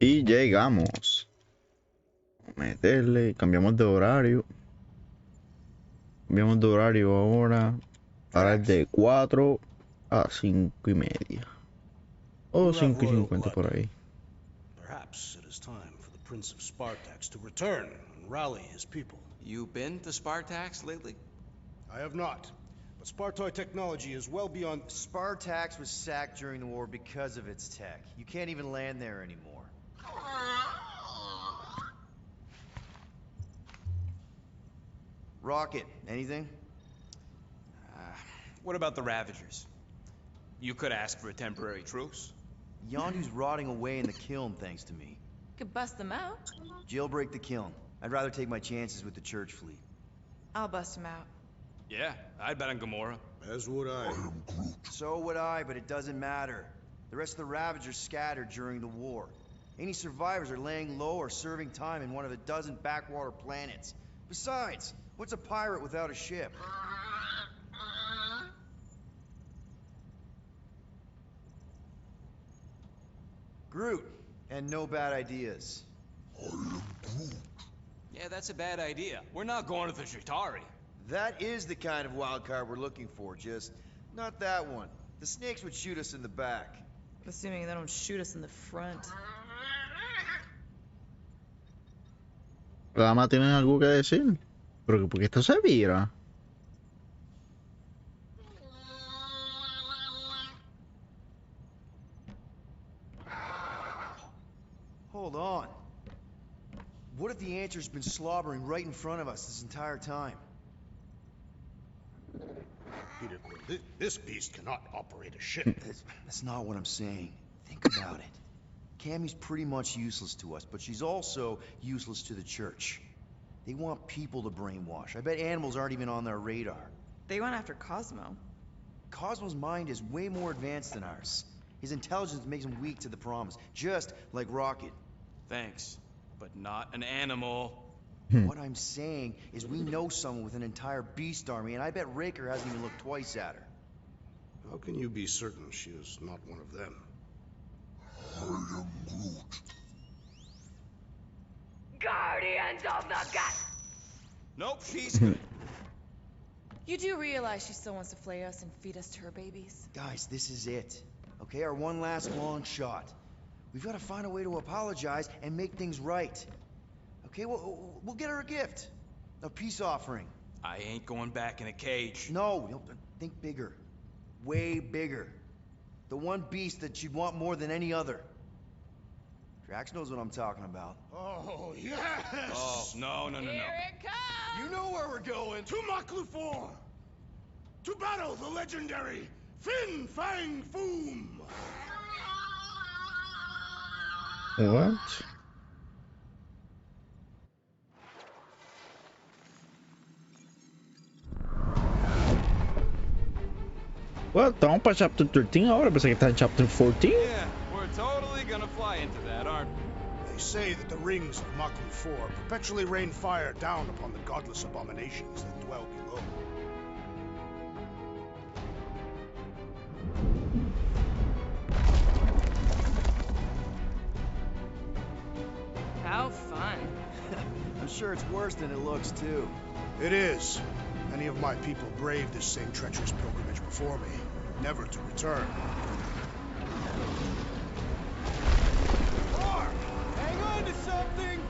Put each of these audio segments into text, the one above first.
Y llegamos. Meterle, cambiamos de horario. Cambiamos de horario ahora. Ahora es de 4 a 5 y media. O 5 y 50 por ahí. Perhaps it is time for the Prince of Spartax to return and rally his people. You been to Spartax lately? I have not. But Spartoid technology is well beyond... Spartax was sacked during the war because of its tech. You can't even land there anymore. Rocket, anything? What about the Ravagers? You could ask for a temporary truce. Yondu's rotting away in the kiln thanks to me. Could bust them out. Jailbreak the kiln. I'd rather take my chances with the church fleet. I'll bust them out. Yeah, I'd bet on Gamora. As would I. So would I, but it doesn't matter. The rest of the Ravagers scattered during the war. Any survivors are laying low or serving time in one of a dozen backwater planets. Besides, what's a pirate without a ship? Groot, and no bad ideas. Yeah, that's a bad idea. We're not going to the Chitauri. That is the kind of wild card we're looking for, just not that one. The snakes would shoot us in the back. Assuming they don't shoot us in the front. La dama tiene algo que decir. Pero porque esto se vira. Hold on. What if the answer's been slobbering right in front of us this entire time? Peter Quill, this beast cannot operate a ship. That's not what I'm saying. Think about it. Cammy's pretty much useless to us, but she's also useless to the church. They want people to brainwash. I bet animals aren't even on their radar. They went after Cosmo. Cosmo's mind is way more advanced than ours. His intelligence makes him weak to the promise, just like Rocket. Thanks, but not an animal. What I'm saying is we know someone with an entire beast army, and I bet Raker hasn't even looked twice at her. How can you be certain she is not one of them? I am Groot. Guardians of the Gut! Nope, she's good. You do realize she still wants to flay us and feed us to her babies? Guys, this is it. Okay, our one last long shot. We've got to find a way to apologize and make things right. Okay, we'll get her a gift. A peace offering. I ain't going back in a cage. No, think bigger. Way bigger. The one beast that you'd want more than any other. Drax knows what I'm talking about. Oh, yes! Oh, close. No. Here it comes! You know where we're going. To Maklufor! To battle the legendary Fin Fang Foom! What? Well, estamos para chapter 13 ahora, pensé que está en chapter 14. Yeah, we're totally gonna fly into that, aren't we? They say that the rings of Maklufor perpetually rain fire down upon the godless abominations that dwell below. How fun. I'm sure it's worse than it looks, too. It is. Many of my people braved this same treacherous pilgrimage before me, never to return. Hang on to something.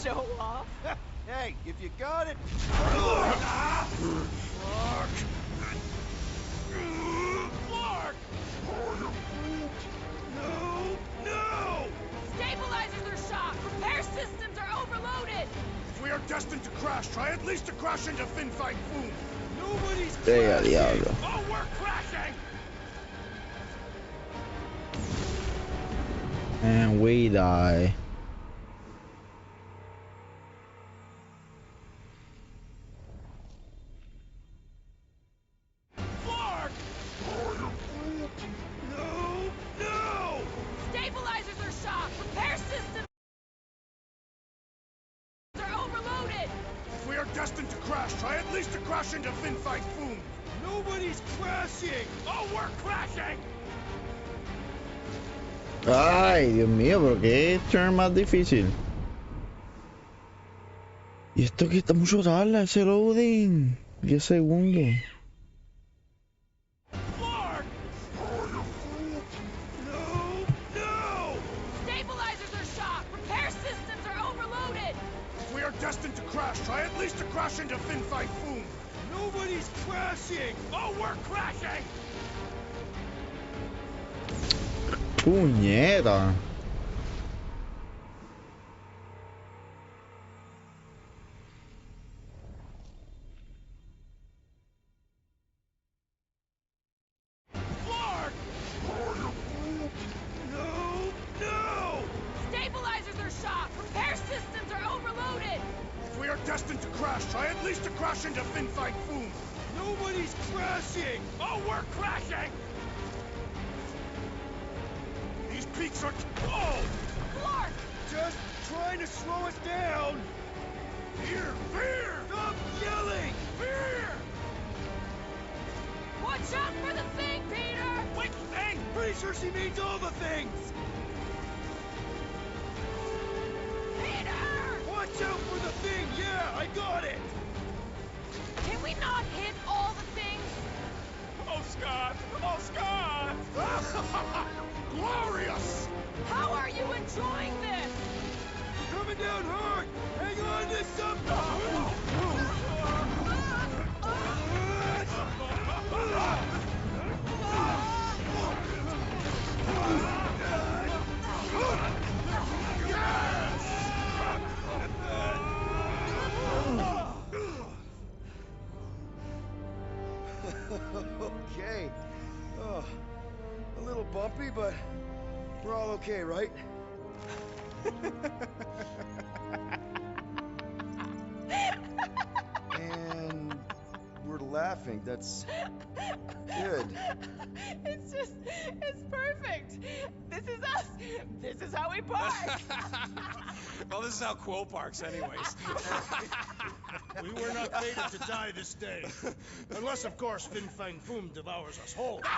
Show off. Hey, if you got it... No! Stabilizers are shot. Repair systems are overloaded. If we are destined to crash, try at least to crash into Fin Fang Foom. Nobody's Sea diablo. Oh, we're crashing! And we die. Clark! No! Stabilizers are shot. Repair systems are overloaded. If we are destined to crash, try at least to crash into Fin Fang Foom. Nobody's crashing. Oh, we're crashing! Ay, Dios mío, pero qué turn más difícil. Y esto que está mucho tarda, ese loading. 10 segundos. Clark! No! Stabilizers are shot. Repair systems are overloaded. If we are destined to crash, try at least to crash into Fin Fang Foom. Nobody's crashing. Oh, we're crashing! Puñeta. Clark! No! Stabilizers are shot. Repair systems are overloaded. If we are destined to crash, try at least to crash into Fin Fang Foom. Nobody's crashing. Oh, we're crashing! These peaks are... Oh! Clark! Just trying to slow us down. Fear! Stop yelling. Fear! Watch out for the thing, Peter! Which thing? Pretty sure she means all the things. Peter! Watch out for the thing. Yeah, I got it. Can we not hit all the things? Oh, Scott! Oh, Scott! Glorious! How are you enjoying this? Coming down hard. Hang on to something. Okay. Oh, a little bumpy, but we're all okay, right? And we're laughing. That's good. It's perfect. This is us. This is how we park. Well, this is how Quill parks, anyways. We were not fated to die this day. Unless, of course, Fin Fang Foom devours us whole. Hey,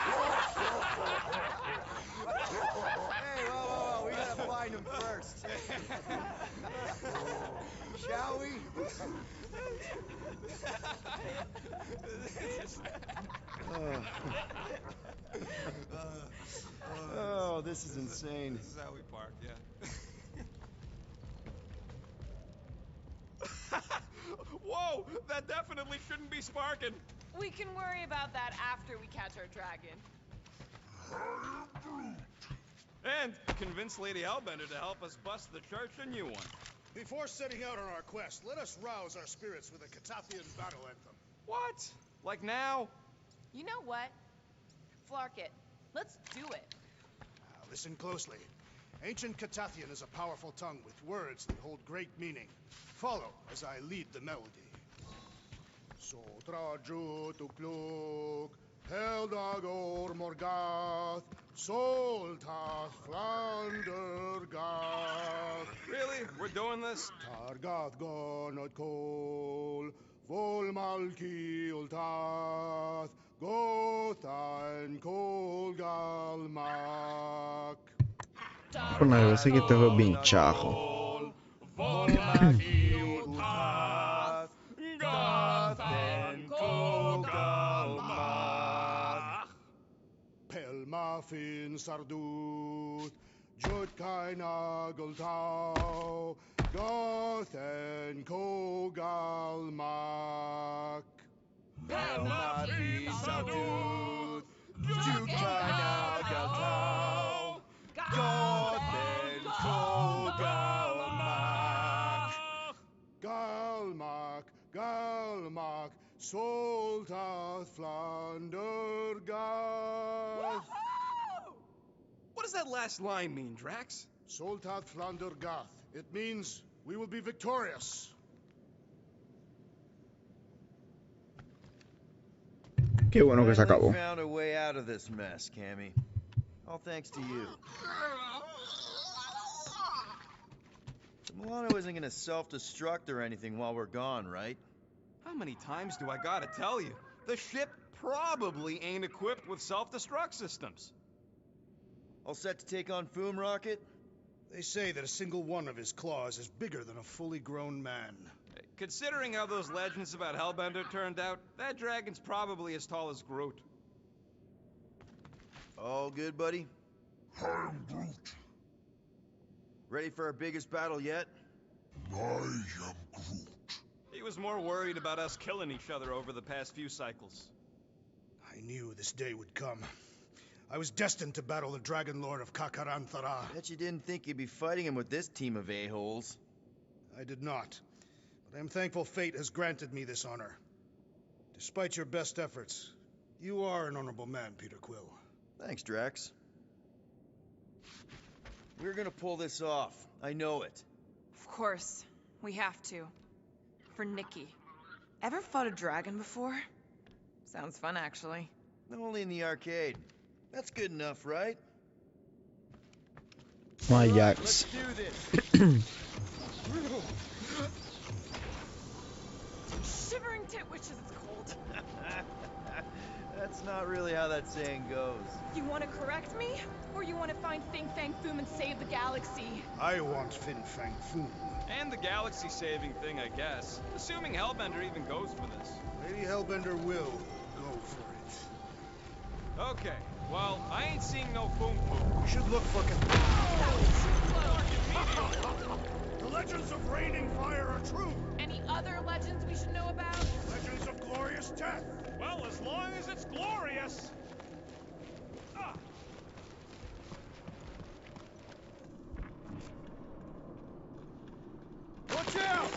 whoa. We gotta find him first. Shall we? Oh, this is insane. This is how we park, yeah. Whoa, that that definitely shouldn't be sparking. We can worry about that after we catch our dragon. And convince Lady Hellbender to help us bust the church a new one. Before setting out on our quest, let us rouse our spirits with a Catathian battle anthem. What? Like now? You know what? Flark it. Let's do it. Now, listen closely. Ancient Catathian is a powerful tongue with words that hold great meaning. Follow as I lead the melody. Sotra jutukluk, Heldagor Morgath, Soltath Flandergath. Really? We're doing this? Targath gonot kol, Volmalki ultath, Gothan Kolgalmak. Una vez que este juego es bien chajo. Pelmafin Sarduth, Jutkaina Gultau, Gothen Kogalmak. Pelmafin Sarduth, Jutkaina Gultau, Gothen Kogalmak. Galmak, Galmak, Soltath Flandergath. What does that last line mean, Drax? Soltath Flandergath. It means we will be victorious. Qué bueno que se acabó. Found a way out of this mess, Cammy. All thanks to you. The Milano isn't gonna self-destruct or anything while we're gone, right? How many times do I gotta tell you? The ship probably ain't equipped with self-destruct systems. All set to take on Foom Rocket? They say that a single one of his claws is bigger than a fully grown man. Considering how those legends about Hellbender turned out, that dragon's probably as tall as Groot. All good, buddy? I am Groot. Ready for our biggest battle yet? I am Groot. He was more worried about us killing each other over the past few cycles. I knew this day would come. I was destined to battle the Dragon Lord of Kakaranthara. Bet you didn't think you'd be fighting him with this team of a-holes. I did not. But I am thankful fate has granted me this honor. Despite your best efforts, you are an honorable man, Peter Quill. Thanks, Drax. We're gonna pull this off. I know it. Of course. We have to. For Nikki. Ever fought a dragon before? Sounds fun, actually. Only in the arcade. That's good enough, right? My Let's Jax. do this. Shivering titwitches, it's cold. That's not really how that saying goes. You want to correct me? Or you want to find Fin Fang Foom and save the galaxy? I want Fin Fang Foom. And the galaxy-saving thing, I guess. Assuming Hellbender even goes for this. Lady Hellbender will go for it. Okay, well, I ain't seeing no Foom Foom. We should look for The legends of raining fire are true. Any other legends we should know about? Legends of glorious death. Well, as long as it's glorious. Watch out!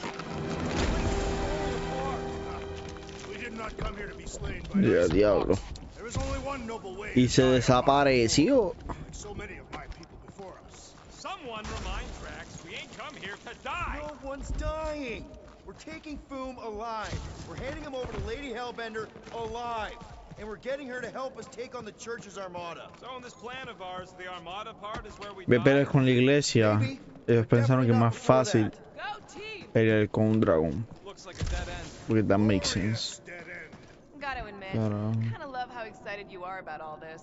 We did not come here to be slain by Ya, ice. diablo. There is only one noble way. Y to se die. desapareció. Like so many of my people before us. Someone remind Drax we ain't come here to die. No one's dying. We're taking Foom alive. We're handing him over to Lady Hellbender alive. And we're getting her to help us take on the church's armada. So in this plan of ours, the Armada part is where we Ve die. pelear con la iglesia. Ellos pensaron que es más fácil Go team! pelear con un dragón. Looks like a dead end. Porque that makes sense. Dead end. Gotta admit, Claro. kinda love how excited you are about all this.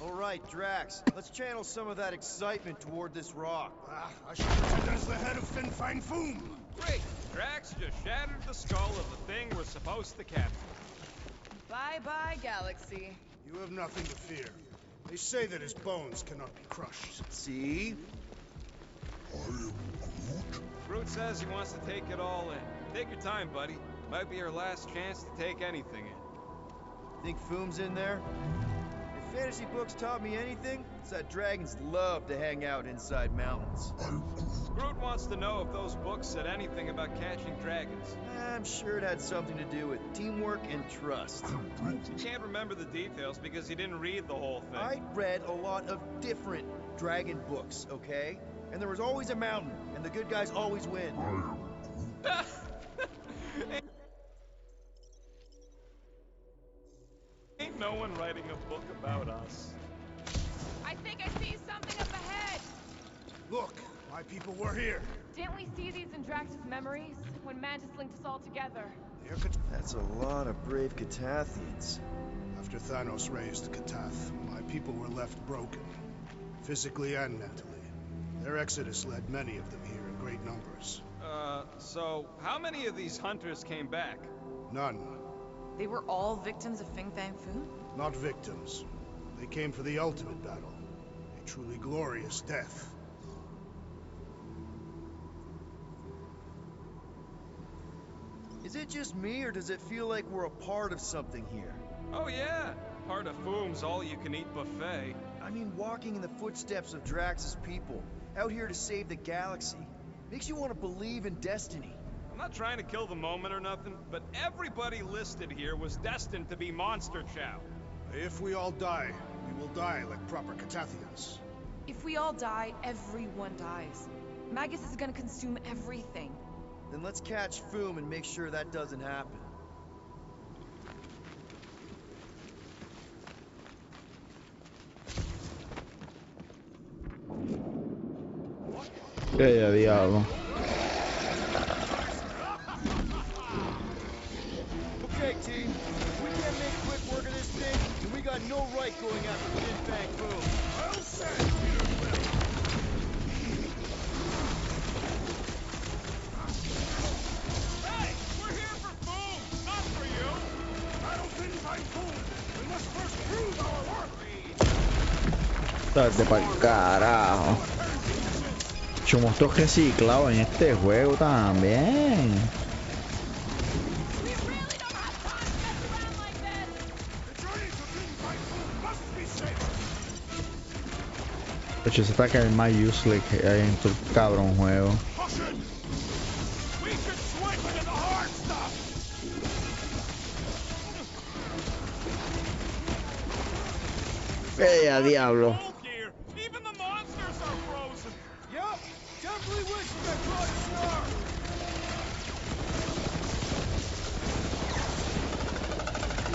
All right, Drax. Let's channel some of that excitement toward this rock. I should present as the head of Fin Fang Foom. Great. Drax just shattered the skull of the thing we're supposed to capture. Bye-bye, galaxy. You have nothing to fear. They say that his bones cannot be crushed. See? I am Groot. Groot says he wants to take it all in. Take your time, buddy. Might be our last chance to take anything in. Think Foom's in there? If fantasy books taught me anything, it's that dragons love to hang out inside mountains. Groot wants to know if those books said anything about catching dragons. I'm sure it had something to do with teamwork and trust. He can't remember the details because he didn't read the whole thing. I read a lot of different dragon books, okay? And there was always a mountain, and the good guys always win. Ain't no one writing a book about us. I think I see something up ahead. Look, my people were here. Didn't we see these in Drax's memories when Mantis linked us all together? That's a lot of brave Catathians. After Thanos raised Katath, my people were left broken, physically and mentally. Their exodus led many of them here in great numbers. So how many of these hunters came back? None. They were all victims of Fing Fang Foom? Not victims. They came for the ultimate battle. A truly glorious death. Is it just me, or does it feel like we're a part of something here? Oh yeah, part of Foom's all-you-can-eat buffet. I mean, walking in the footsteps of Drax's people, out here to save the galaxy, makes you want to believe in destiny. I'm not trying to kill the moment or nothing, but everybody listed here was destined to be monster chow. If we all die, we will die like proper Catathians. If we all die, everyone dies. Magus is gonna consume everything. Then let's catch Foom and make sure that doesn't happen. Ya, diablo. Okay, team. We can't make quick work of this thing, and we got no right going after Fing Fang Foom. Well said, Peter Quill. Hey, we're here for Foom, not for you. Battle Finn fight Foom. We must first prove our worth. Date pa'l carajo. Yo monstruos reciclados en este juego también. We really don't have time to mess around like this! The journey to Finn fight Foom must be safe. De hecho, ese ataque es el más useless que hay en todo el cabrón juego. Caution! We should switch to the hard stuff. A diablo. Cold here. Even the monsters are frozen. Yup! Definitely wish we got caught in star!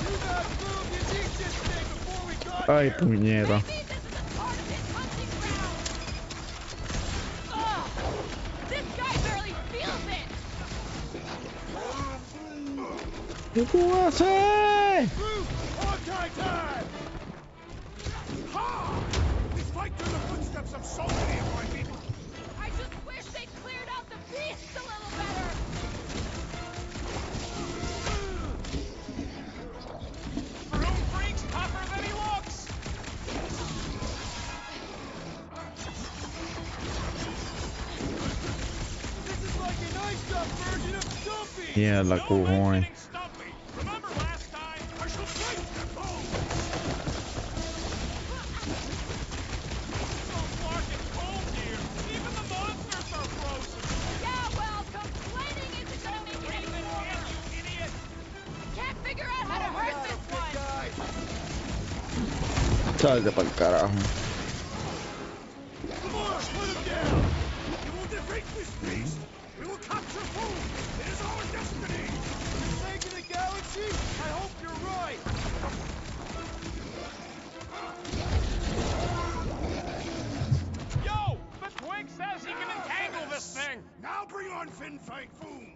You got Foom, you need this thing before we got Ay, here! puñeta. Maybe this is a part of his hunting ground! Ugh! This guy barely feels it! ¿Qué tú haces? Foom, hog-tie time! Ha! We fight through the footsteps of so many of my people. I just wish they cleared out the beasts a little better! Broom freak's tougher than he looks. This is like an iced-up version of Stumpy! Mierda, No cojones. mentioning Stumpy. Remember last time? I shall break them both. So fucking cold here. Even the monsters are frozen. Yeah, well, complaining isn't gonna make it any warmer! You idiot. Can't figure out how to hurt this one! Salte pa'l carajo. Come on, put him down. We will defeat this beast. We will capture Foom. It is our destiny. For the sake of the galaxy, I hope you're right! Yo, the twig says he can entangle this thing. Now bring on Finn Fang Foom.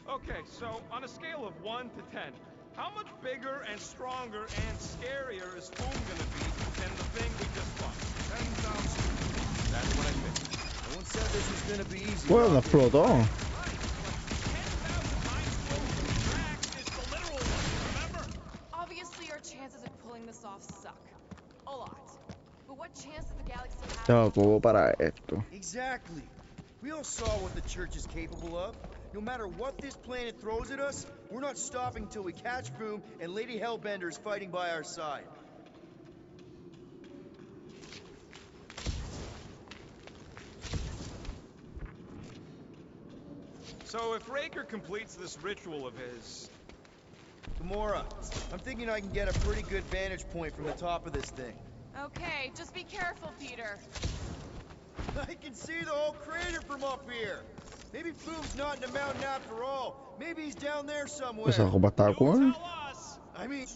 Okay, so on a scale of 1 to 10, how much bigger and stronger and scarier is Foom gonna be than the thing we just fought? 10,000. That's what I think. No one said this was gonna be easy. Bueno, Rocky. explotó. 10,000 times closer to Drax is the literal one, remember? Obviously, our chances of pulling this off suck. A lot. But what chance does the galaxy have? Tengo todo para esto. Exactly. We all saw what the church is capable of. No matter what this planet throws at us, we're not stopping till we catch Boom and Lady Hellbender is fighting by our side. So if Raker completes this ritual of his... Gamora, I'm thinking I can get a pretty good vantage point from the top of this thing. Okay, just be careful, Peter. I can see the whole crater from up here. Maybe Boom's not in the mountain after all. Maybe he's down there somewhere. Pues ako bata ko You eh. tell us! I mean...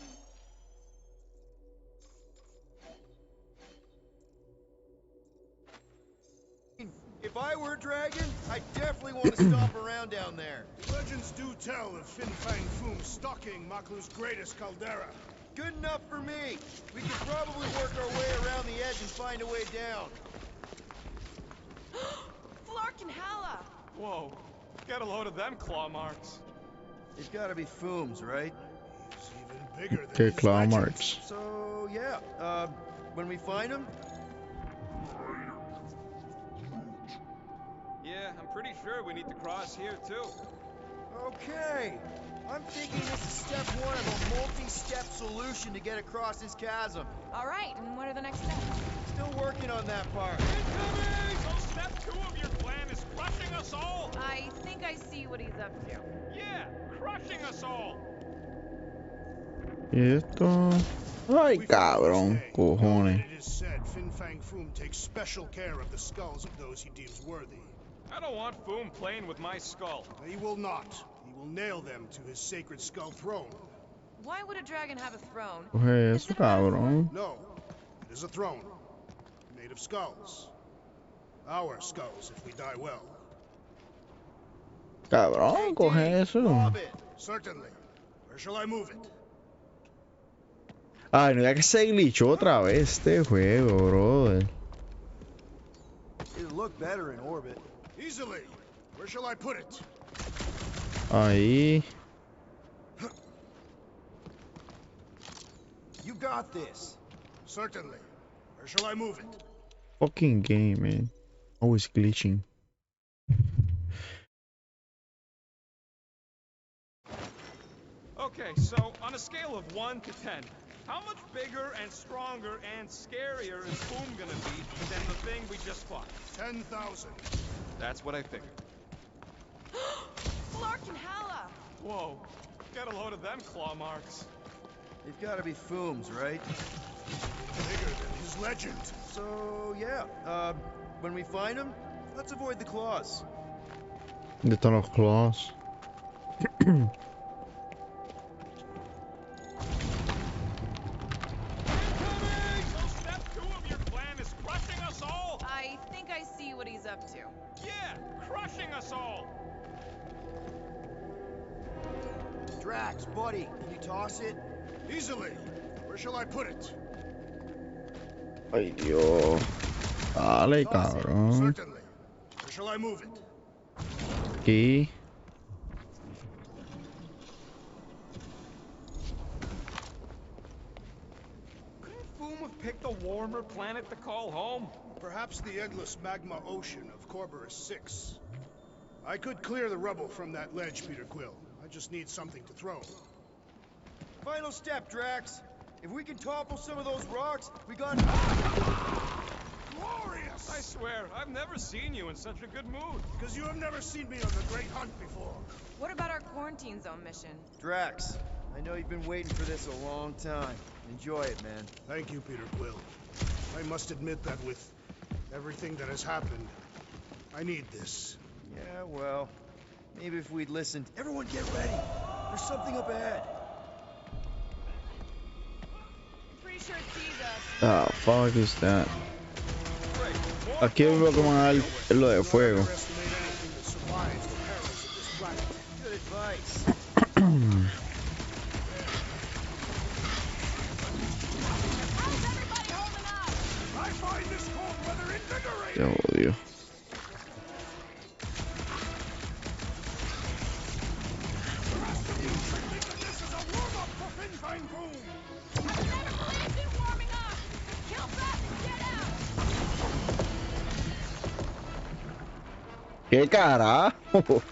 If I were a dragon, I'd definitely want to stop around down there. Legends do tell of Fin Fang Foom stalking Maklu's greatest caldera. Good enough for me. We could probably work our way around the edge and find a way down. Flark and Hala! Whoa, get a load of them claw marks. It's gotta be Foom's, right? He's even bigger than Que his claw legends. marks. So, yeah, when we find him, Yeah, I'm pretty sure we need to cross here too. okay. I'm thinking this is step one of a multi-step solution to get across this chasm. All right, and what are the next steps? Still working on that part. Incoming! So step 2 of your plan is crushing us all! I think I see what he's up to. Yeah, crushing us all! Y esto. Ay, We found cabrón, this day. Know cojones. that it is said Fin Fang Foom takes special care of the skulls of those he deems worthy. I don't want Foom playing with my skull. He will not. He will nail them to his sacred skull throne. Why would a dragon have a throne? Coge Is eso, it a metaphor? cabrón. No, it is a throne. Made of skulls. Our skulls if we die well. Cabrón, coge eso. Lob it. Certainly. Where shall I move it? Ay, no, ya que se glitchó otra vez este juego, brother. It'll look better in orbit. Easily. Where shall I put it? Ahí. You got this. Certainly. Where shall I move it? Fucking game, man. Always glitching. Okay, so on a scale of 1 to 10, how much bigger and stronger and scarier is Foom gonna be than the thing we just fought? 10,000. That's what I figured. Flark and Hala! Whoa, get a load of them claw marks. They've gotta be Foom's, right? Bigger than his legend. So, yeah, when we find him, let's avoid the claws. ¿Dónde están los claws? Incoming! So step 2 of your plan is crushing us all! I think I see what he's up to. Yeah, crushing us all! Drax, buddy, can you toss it? Easily. Where shall I put it? Ay, Dios. Dale, cabrón. Certainly. Where shall I move it? Aquí. Couldn't Foom have picked a warmer planet to call home? Perhaps the endless magma ocean of Corberus 6. I could clear the rubble from that ledge, Peter Quill. I just need something to throw. Final step, Drax. If we can topple some of those rocks, we got... Glorious! I swear, I've never seen you in such a good mood. Because you have never seen me on the Great Hunt before. What about our quarantine zone mission? Drax, I know you've been waiting for this a long time. Enjoy it, man. Thank you, Peter Quill. I must admit that with everything that has happened, I need this. Yeah, well, maybe if we'd listened... Everyone get ready! There's something up ahead. Pretty sure it sees us. Ah, fuck is that? Great. More Aquí veo que van a dar lo de fuego. Underestimate anything that survives the perils of this planet. Good advice. How's everybody holding up? I find this cold weather invigorating! Te odio. The rest of you should think of this as a warm-up for Fin Fang Foom! I've never believed in warming up. Just kill fast and get out. ¿Qué carajo?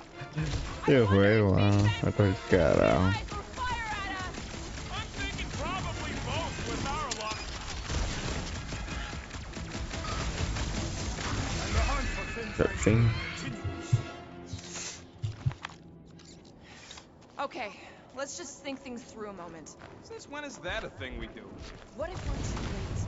Qué juego, a cual carajo. Or fire at us. I'm thinking probably both with our luck. And the hunt for Fin That Fang thing. Foom continues. Okay, let's just think things through a moment. Since when is that a thing we do? What if we're too late?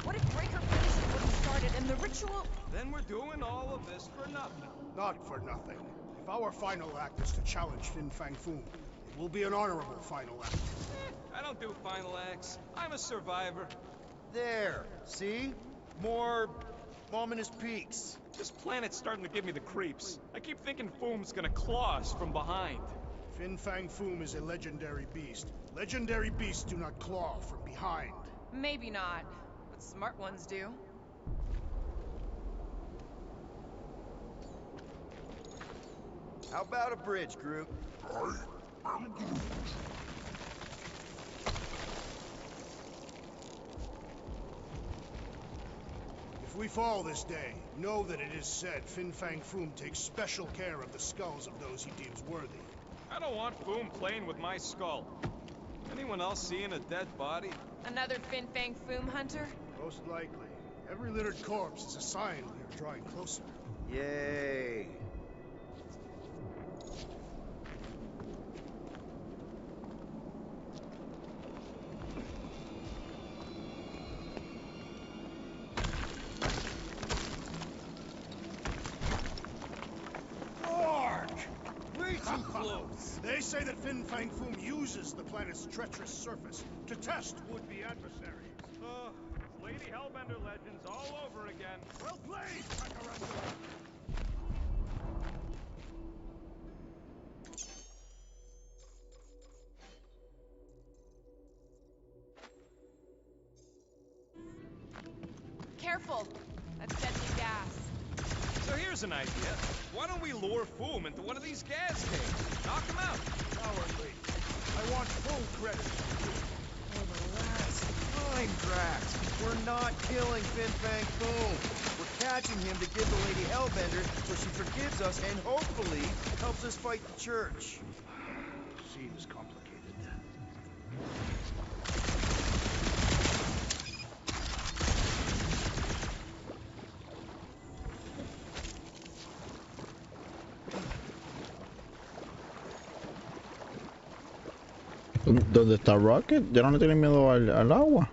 What if Breaker finishes what he started and the ritual... Then we're doing all of this for nothing. Not for nothing. If our final act is to challenge Fin Fang Foom, it will be an honorable final act. I don't do final acts. I'm a survivor. There, see? More ominous peaks. This planet's starting to give me the creeps. I keep thinking Foom's gonna claw us from behind. Fin Fang Foom is a legendary beast. Legendary beasts do not claw from behind. Maybe not, but smart ones do. How about a bridge, Groot? If we fall this day, know that it is said Fin Fang Foom takes special care of the skulls of those he deems worthy. I don't want Foom playing with my skull. Anyone else seeing a dead body? Another Fin Fang Foom hunter? Most likely. Every littered corpse is a sign we are drawing closer. Yay. Way too close. They say that Fin Fang Foom uses the planet's treacherous surface to test would-be adversaries. Lady Hellbender legends all over again. Well played, Takarando! Careful! That's deadly gas. So here's an idea. Why don't we lure Foom into one of these gas tanks? Knock him out. Cowardly. I want full credit. Oh, the last time, Drax. We're not killing Fin Fang Foom. We're catching him to give the Lady Hellbender so she forgives us and hopefully helps us fight the Church. Seems complicated. ¿Dónde está Rocket? ¿Ya no le tiene miedo al agua?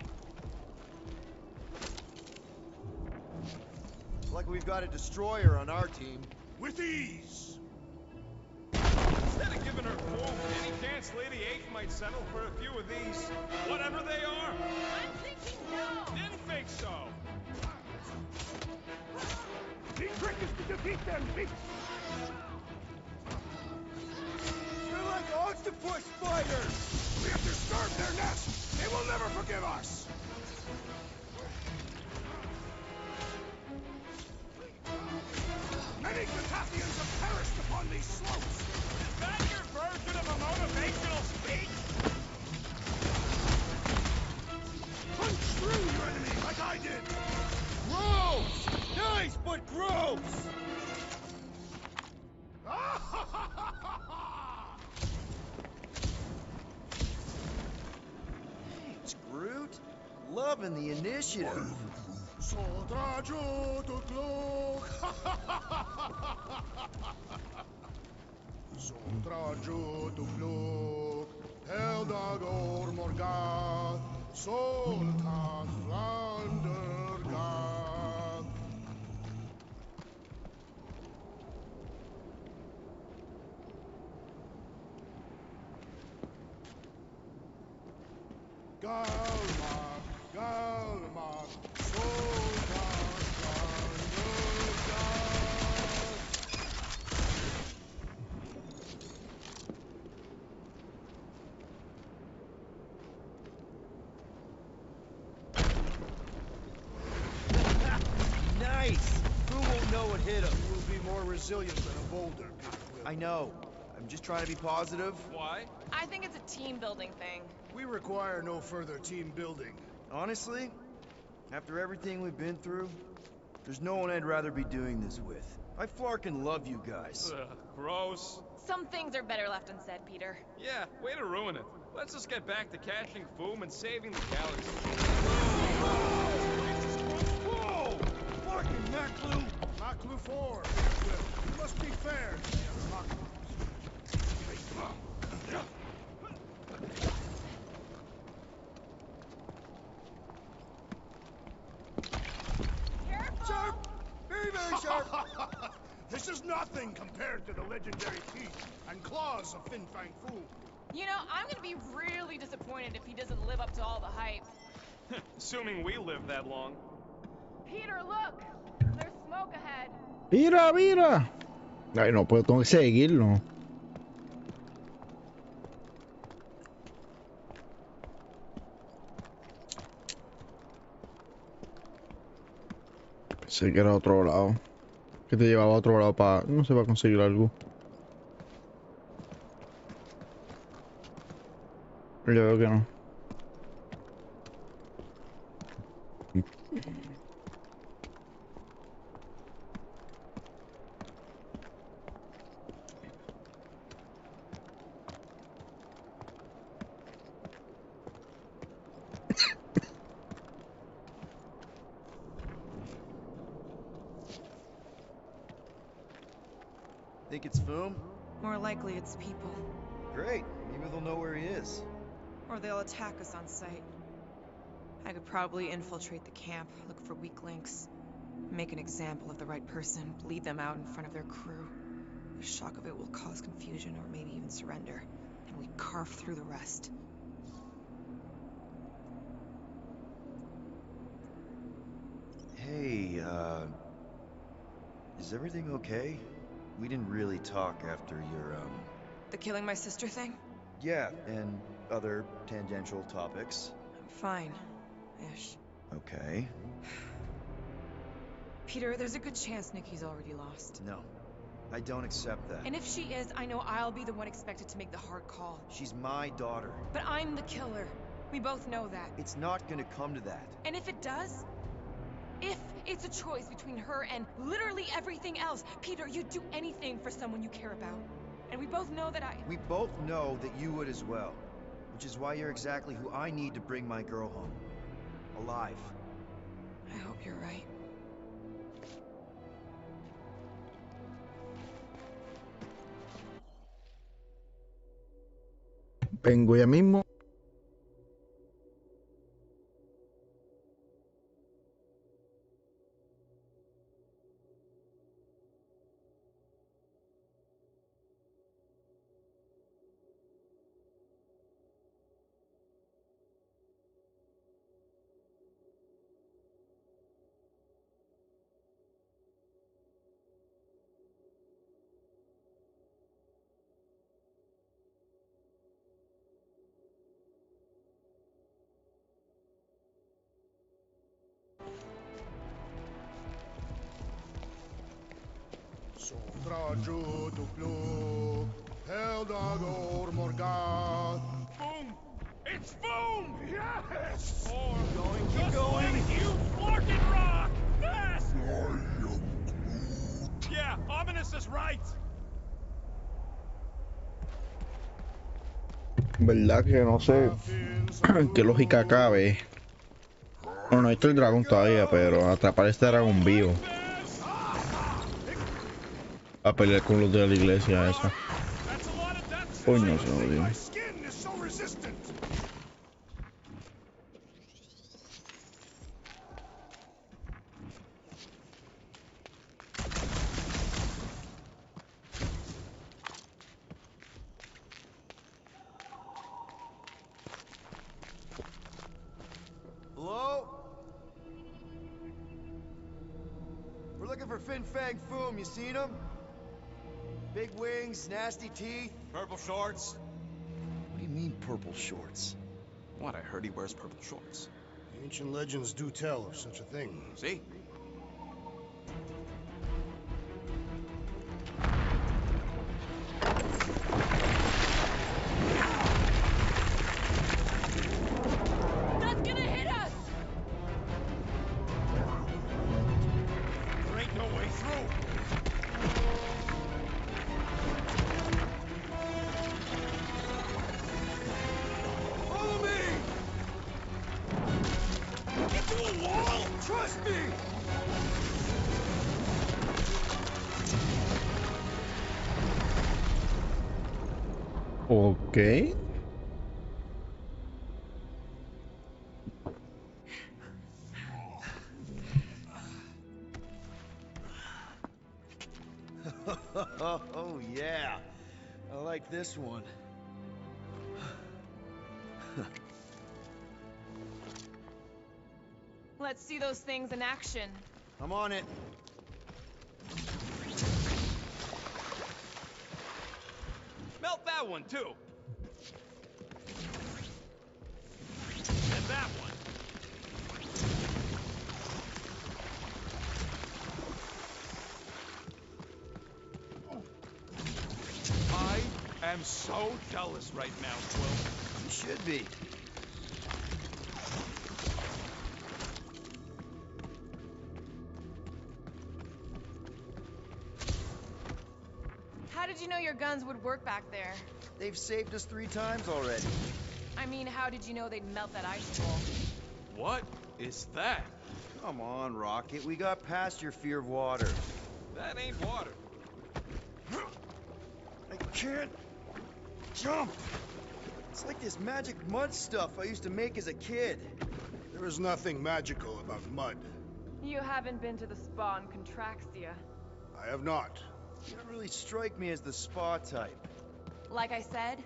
Like we've got a destroyer on our team. With ease! Instead of giving her Foom, any chance Lady H might settle for a few of these, whatever they are? I'm thinking no. Didn't think so. The trick is to defeat them beasts. They're like octopus spiders! We have disturbed their nest! They will never forgive us! Many Catathians have perished upon these slopes! Is that your version of a motivational speech? Punch through your enemy like I did! Gross! Nice, but gross! Thanks, Groot. Loving the initiative. Soldaggio to glock! Soldaggio to glock! Heldagor morgat! Soltas landergat! Galmak, Galmak, Soldat landergat! Nice! Who won't know what hit him? You will be more resilient than a boulder, Pit Quill. I know. I'm just trying to be positive. Why? I think it's a team-building thing. We require no further team building. Honestly, after everything we've been through, there's no one I'd rather be doing this with. I flarkin' love you guys. Gross. Some things are better left unsaid, Peter. Yeah, way to ruin it. Let's just get back to catching Foom and saving the galaxy. Whoa! Fucking Maclu! Maclu 4, Will. You must be fair to the other Maclus. Sharp! Very, very sharp! This is nothing compared to the legendary teeth and claws of Fin Fang Foom. You know, I'm gonna be really disappointed if he doesn't live up to all the hype. Assuming we live that long. Peter, look! There's smoke ahead. Mira, mira. Ay, no puedo, tengo que seguirlo. Pensé que era otro lado. Que te llevaba a otro lado para, no sé, para conseguir algo. Yo veo que no. Think it's Foom? More likely it's people. Great. Maybe they'll know where he is. Or they'll attack us on sight. I could probably infiltrate the camp, look for weak links, make an example of the right person, bleed them out in front of their crew. The shock of it will cause confusion or maybe even surrender, and we carve through the rest. Hey, is everything okay? We didn't really talk after your, The killing my sister thing? Yeah, and other tangential topics. I'm fine. Ish. Okay. Peter, there's a good chance Nikki's already lost. No, I don't accept that. And if she is, I know I'll be the one expected to make the hard call. She's my daughter. But I'm the killer. We both know that. It's not gonna come to that. And if it does? If it's a choice between her and literally everything else, Peter, you'd do anything for someone you care about. And we both know that We both know that you would as well. Which is why you're exactly who I need to bring my girl home. Alive. I hope you're right. Vengo ya mismo. Sodraju dupluk, Heldagor Morgath. Foom! It's Foom! Yes! Or Keep going. You fucking rock! Fast! Yeah, Ominous is right! Verdad que no sé qué lógica cabe. Bueno, no está el dragón todavía, pero atrapar este dragón vivo. A pelear con los de la iglesia esa. Coño, se me olvidó. Hello? We're looking for Fin Fang Foom. You seen him? Big wings, nasty teeth. Purple shorts? What do you mean, purple shorts? What, I heard he wears purple shorts. Ancient legends do tell of such a thing. See? That's gonna hit us! There ain't no way through! Trust me! Ok. Oh, yeah. I like this one. Let's see those things in action. I'm on it. Melt that one, too. And that one. I am so jealous right now, Quill. You should be. How did you know your guns would work back there? They've saved us 3 times already. I mean, how did you know they'd melt that ice wall? What is that? Come on, Rocket. We got past your fear of water. That ain't water. I can't jump. It's like this magic mud stuff I used to make as a kid. There is nothing magical about mud. You haven't been to the spa in Contraxia. I have not. You don't really strike me as the spa type. Like I said,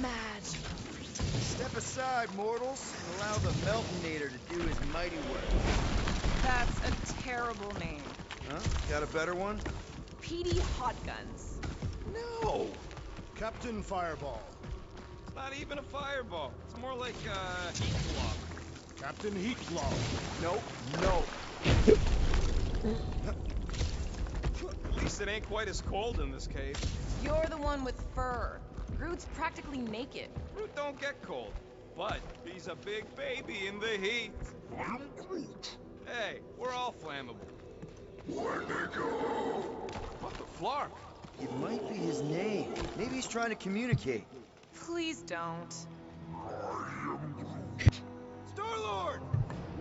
magic. Step aside, mortals, and allow the Meltonator to do his mighty work. That's a terrible name. Huh? Got a better one? PD Hot Guns. No! Captain Fireball. It's not even a fireball. It's more like a heat block. Captain Heatblow. Nope. No. At least it ain't quite as cold in this cave. You're the one with fur. Groot's practically naked. Groot don't get cold, but he's a big baby in the heat. I'm Groot. Hey, we're all flammable. Where'd they go? What the flark? It might be his name. Maybe he's trying to communicate. Please don't. Star-Lord!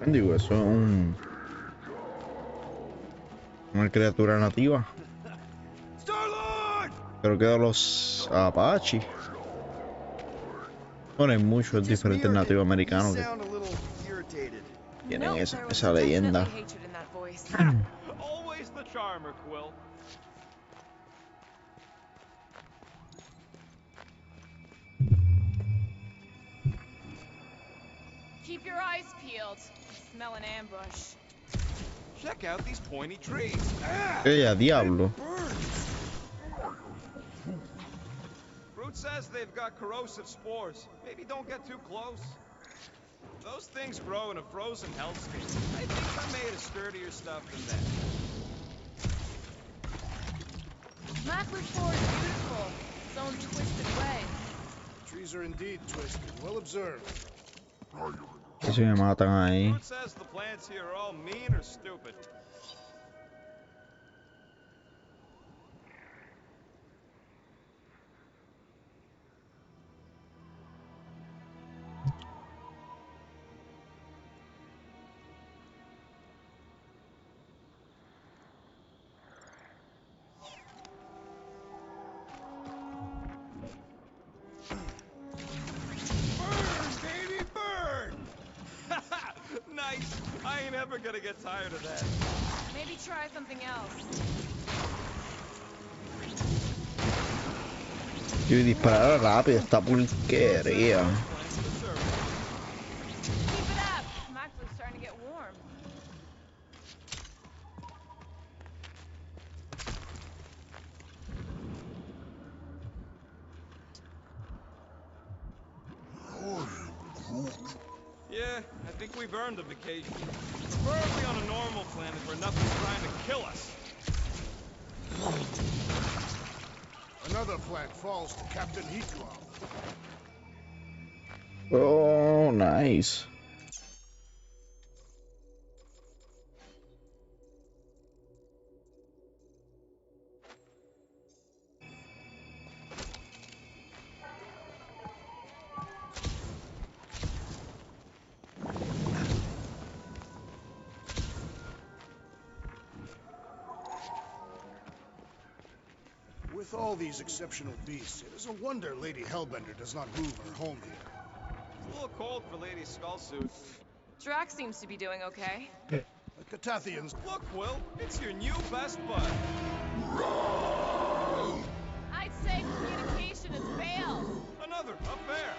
Digo, eso es una criatura nativa. Star-Lord! Creo que de los Apache. Bueno, hay muchos diferentes nativos americanos que Sound a little irritated. tienen Nope, esa, there was esa leyenda. definitely hatred in that voice. Always the charmer, Quill. Keep your eyes peeled. I smell an ambush. Check out these pointy trees. ¡Ella, diablo! Groot says they've got corrosive spores. Maybe don't get too close. Those things grow in a frozen hellscape. I think they're made of sturdier stuff than that. Mackley Ford is beautiful. Its own twisted way. Trees are indeed twisted. Well observed. Que si me matan ahí. Groot says the plants here are all mean or stupid. Nice! I ain't ever gonna get tired of that. Maybe try something else. Quiero disparar rápido esta porquería. Keep it up. Mackley's starting to get warm. Yeah, I think we've earned a vacation. Preferably on a normal planet where nothing's trying to kill us. Another plant falls to Captain Heatblow. Oh, nice. With all these exceptional beasts, it is a wonder Lady Hellbender does not move her home here. It's a little cold for Lady Skullsuit. Drax seems to be doing okay. The Catathians. Look, Will, it's your new best bud. I'd say communication has failed. Another affair.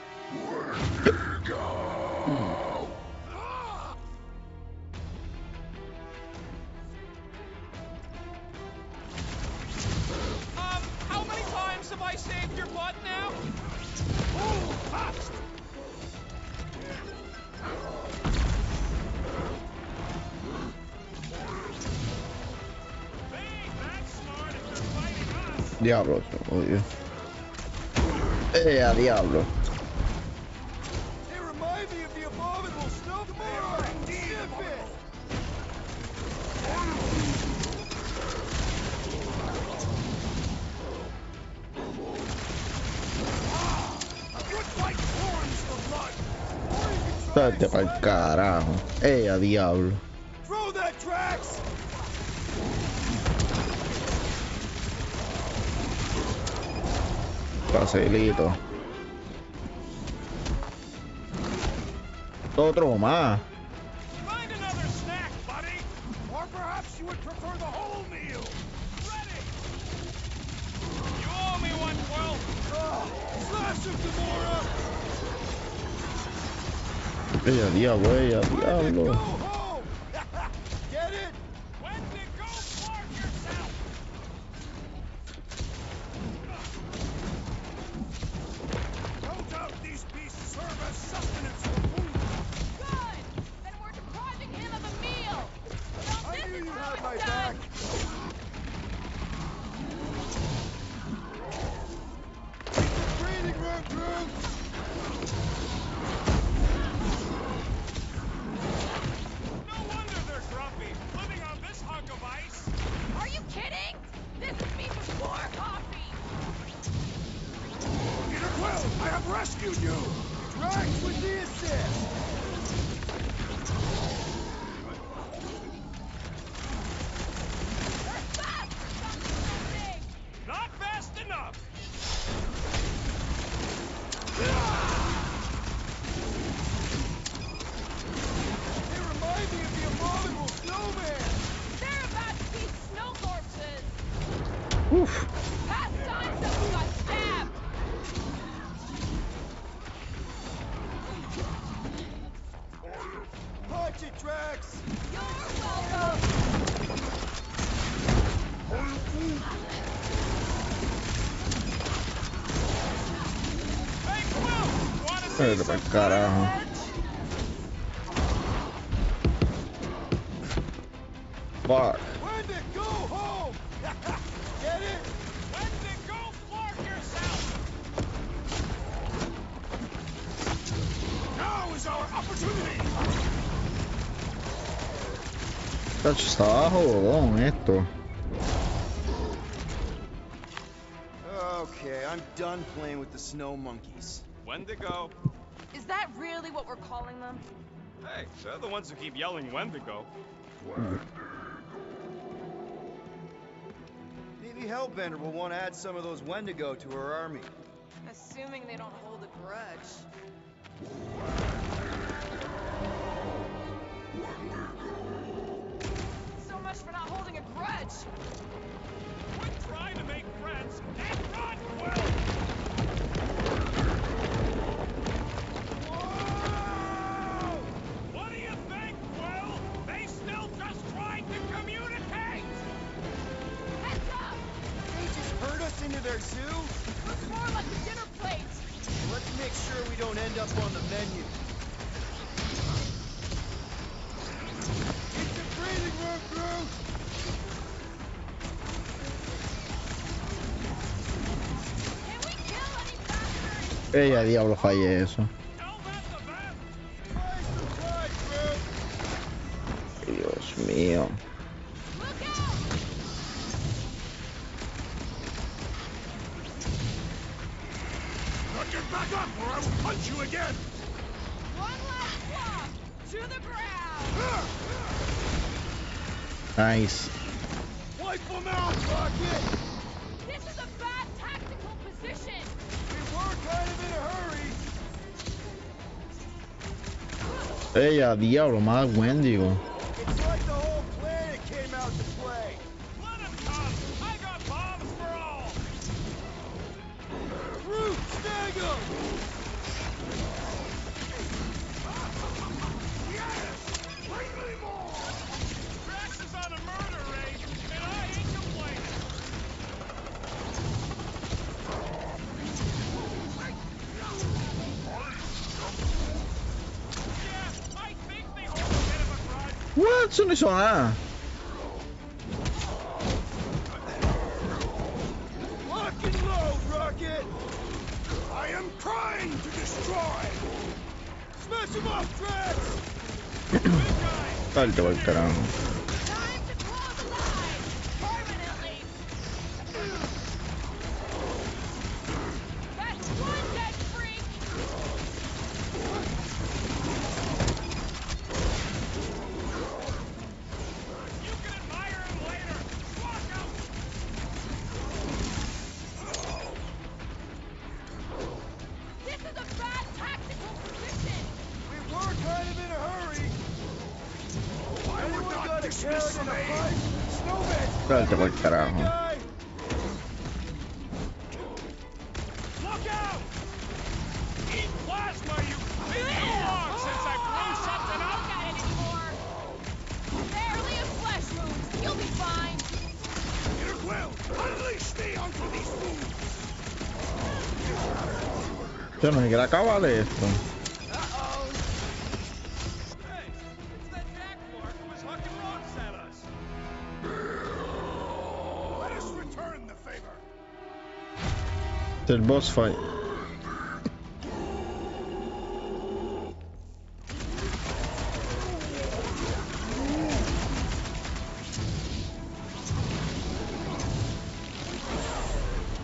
How many times have I saved your butt now? Oh, fast! They ain't that smart if they're fighting us. Diablo, odio. A diablo. They remind me of the abominable snow tomorrow. Ship it. A good fight warms the blood. State pa'l carajo. A diablo. Throw that, Drax. Facilito. Otro más. Find another snack, buddy. Or perhaps you would prefer the whole meal. Ready. You owe me one, Will. Slash him, Gamora. A diablo, a Go diablo. home. Get it? When to go Clark yourself. No doubt these beasts serve as sustenance for food. Good! Then we're depriving him of a meal! So I this knew is you how had it's my done! back. Breathing room, Groot. No wonder they're grumpy, living on this hunk of ice. Are you kidding? This is me before coffee! Peter Quill, I have rescued you. Drax with the assist. They're fast for something so big! Not fast enough. They remind me of the abominable snowman. They're about to be snow corpses! Uf. Past time someone got stabbed! Punch it, Drax. You're welcome! Hey, Will, wanna see State pa'l some carajo. Fuck. When to go home. Get it? When to go Clark yourself. Now is our opportunity. Tacho, estaba jodón esto. Okay, I'm done playing with the snow monkeys. Wendigo. Is that really what we're calling them? Hey, they're the ones who keep yelling Wendigo. Maybe Hellbender will want to add some of those Wendigo to her army. Assuming they don't hold a grudge. So much for not holding a grudge! Quit trying to make friends and run, Quill. Whoa! What do you think, Quill? They still just trying to communicate. Heads up! They just herd us into their zoo? Looks more like a dinner plate! Let's make sure we don't end up on the menu. It's a breathing room, Groot! Can we kill any bastards? A diablo, fallé eso. Tell that to them. Twice the pride, Groot! Dios mío. Look out! Now get back up, or I will punch you again. One last walk! To the ground! Nice. Wipe them out, Rocket. This is a bad position! We were kind of in a hurry. Ella, diablo, más Wendigo. It's like the whole planet came out to play. Let him come! I got bombs for all! Groot, snag him! Yes! Bring me more! Drax is on a murder raid, and I ain't complaining! Yeah, I think they hold a bit of a grudge. What? Eso no hizo nada. Lock and load, Rocket! I am trying to destroy! Smash him off, Drax! Salte por el carajo. Time to close the line! Permanently! That's one dead freak! You can admire him later! Walk out! This is a bad tactical position! We were kind of in a hurry. I would Anyone not got a dismiss carrot in a me! fight? Snowman! Salte por el carajo. Guy? Look out! Eat plasma, you... It's been too long since I blew something up! Look at it anymore! Barely a flesh wound! You'll be fine! Peter Quill, unleash me onto these fools! Yo no sé qué acaba de esto. Uh-oh. Hey, it's that jackmark who was hucking rocks at us. Let us return the favor! Es el boss fight.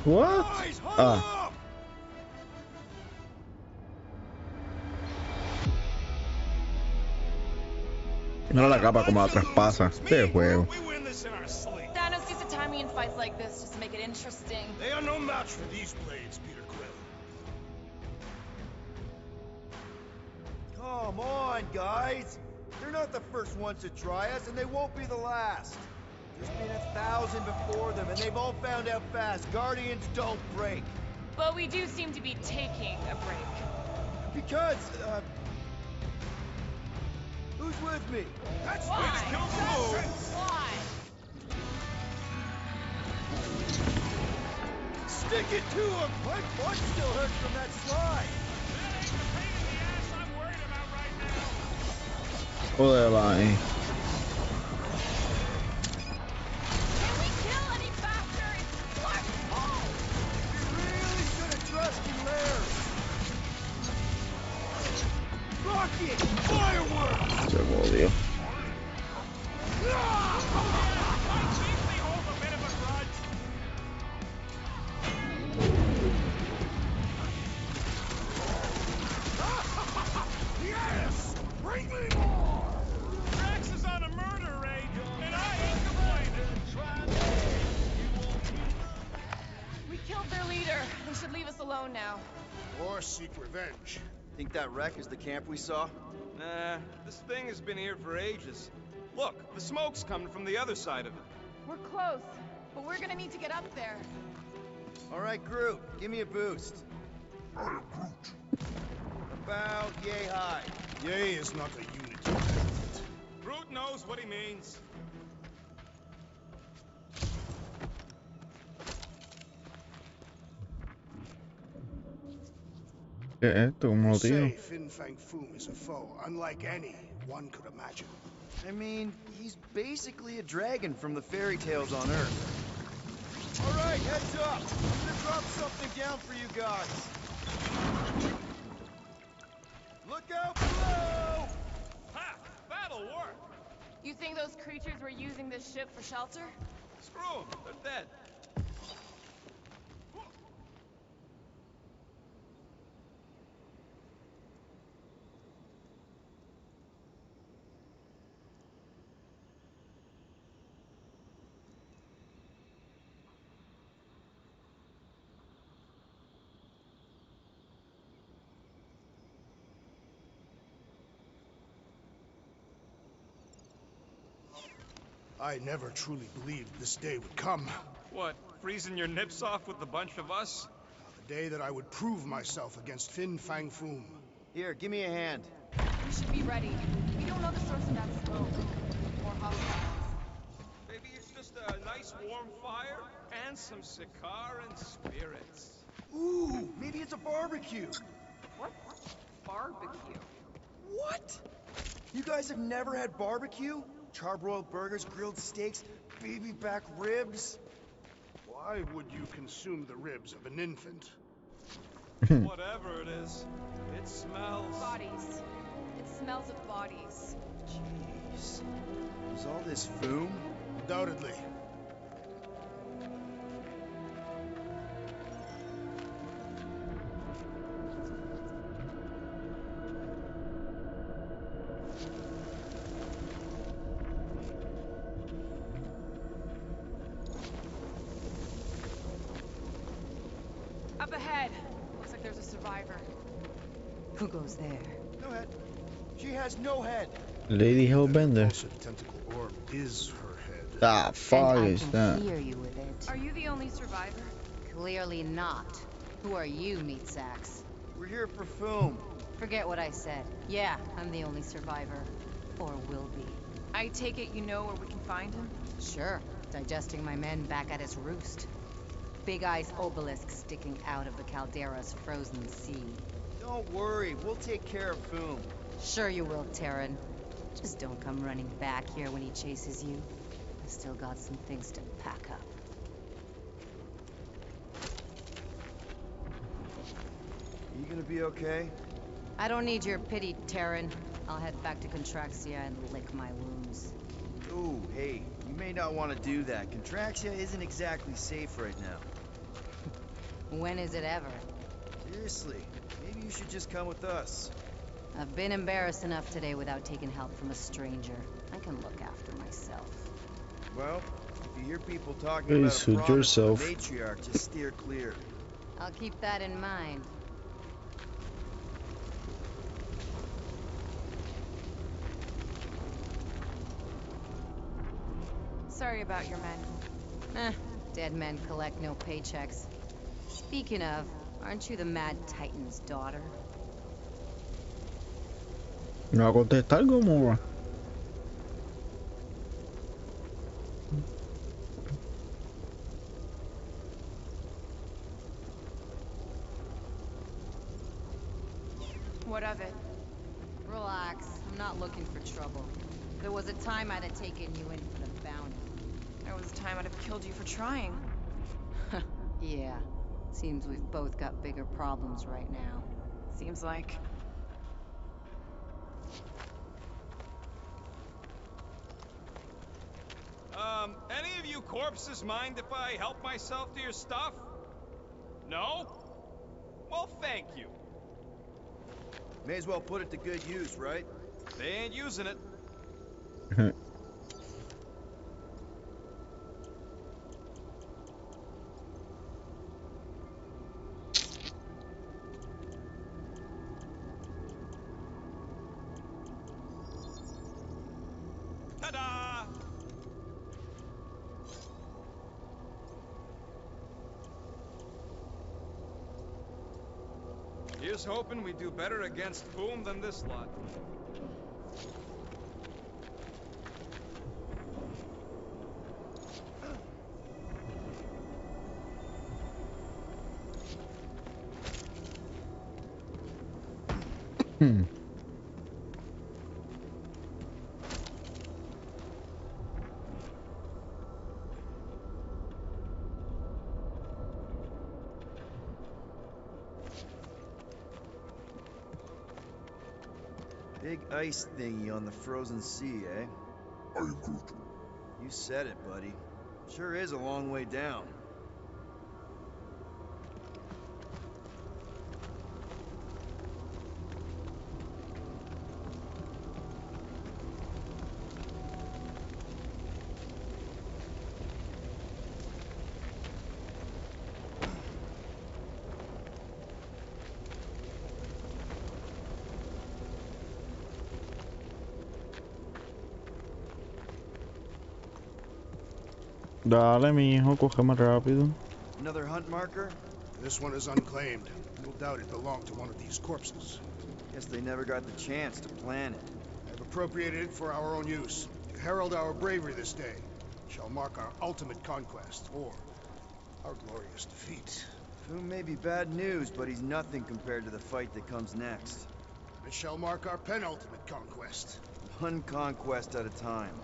What? Guys, huddle Ah, up! mira la capa como la traspasa. Este juego. We win this in our sleep. Thanos used to tie me in fights like this just to make it interesting. They are no match for these blades, Peter Quill. Come on, guys. They're not the first ones to try us, and they won't be the last. There's been 1,000 before them, and they've all found out fast. Guardians don't break. But we do seem to be taking a break. Because, who's with me? That's Why? way to kill nonsense! Why? Stick it to him! My butt still hurts from that slide. That ain't the pain in the ass I'm worried about right now. Joder, ahí. Can we kill any faster? It's Clark's fault! We really should have trusted Lair. Rocket! Fireworks! Se jodió. I think they hold a bit of a grudge. Yes! Bring me more! Drax is on a murder raid, and I ain't complaining. We killed their leader. They should leave us alone now. Or seek revenge. Think that wreck is the camp we saw? Nah, this thing has been here for ages. Look, the smoke's coming from the other side of it. We're close, but we're gonna need to get up there. All right, Groot, give me a boost. I am Groot. About yay high. Yay is not a unit of measurement. Groot knows what he means. ¿Qué es esto? ¿Cómo lo tiro? Say Fin Fang Foom is a foe unlike any one could imagine. I mean, he's basically a dragon from the fairy tales on Earth. All right, heads up. I'm gonna drop something down for you guys. Look out below! Ha! That'll work! You think those creatures were using this ship for shelter? Screw 'em, they're dead. I never truly believed this day would come. What, freezing your nips off with a bunch of us? The day that I would prove myself against Fin Fang Foom. Here, give me a hand. We should be ready. We don't know the source of that smoke. Or hostiles. Maybe it's just a nice warm fire and some cigar and spirits. Ooh, maybe it's a barbecue. What? Barbecue? What? You guys have never had barbecue? Charbroiled burgers, grilled steaks, baby back ribs? Why would you consume the ribs of an infant? Whatever it is, it smells. Bodies. It smells of bodies. Jeez. Is all this foom? Undoubtedly. Up ahead. Looks like there's a survivor. Who goes there? No head. She has no head. Lady That Hellbender. repulsive tentacle orb is her head. Ah, fuck And I is can that? hear you with it. Are you the only survivor? Clearly not. Who are you, meat sacks? We're here for Foom. Forget what I said. Yeah, I'm the only survivor. Or will be. I take it you know where we can find him? Sure. Digesting my men back at his roost. Big Eye's obelisk sticking out of the Caldera's frozen sea. Don't worry, we'll take care of Foom. Sure you will, Terran. Just don't come running back here when he chases you. I've still got some things to pack up. You gonna be okay? I don't need your pity, Terran. I'll head back to Contraxia and lick my wounds. Ooh, hey, you may not want to do that. Contraxia isn't exactly safe right now. When is it ever? Seriously, maybe you should just come with us. I've been embarrassed enough today without taking help from a stranger. I can look after myself. Well, if you hear people talking Hey, about a suit promise from yourself. the matriarch, just steer clear. I'll keep that in mind. Sorry about your men. Dead men collect no paychecks. Speaking of, aren't you the Mad Titan's daughter? ¿No va a contestar cómo va? What of it? Relax, I'm not looking for trouble. There was a time I'd have taken you in for the bounty. There was a time I'd have killed you for trying. Yeah, seems we've both got bigger problems right now. Seems like. Any of you corpses mind if I help myself to your stuff? No? Well, thank you. May as well put it to good use, right? They ain't using it. Ta-da! Here's hoping we do better against Boom than this lot. Big ice thingy on the frozen sea, eh? You said it, buddy. Sure is a long way down. Dale, mijo, coge más rápido. Another hunt marker? This one is unclaimed. No doubt it belonged to one of these corpses. Guess they never got the chance to plan it. I've appropriated it for our own use. To herald our bravery this day. Shall mark our ultimate conquest, or our glorious defeat. Foom may be bad news, but he's nothing compared to the fight that comes next. It shall mark our penultimate conquest. One conquest at a time.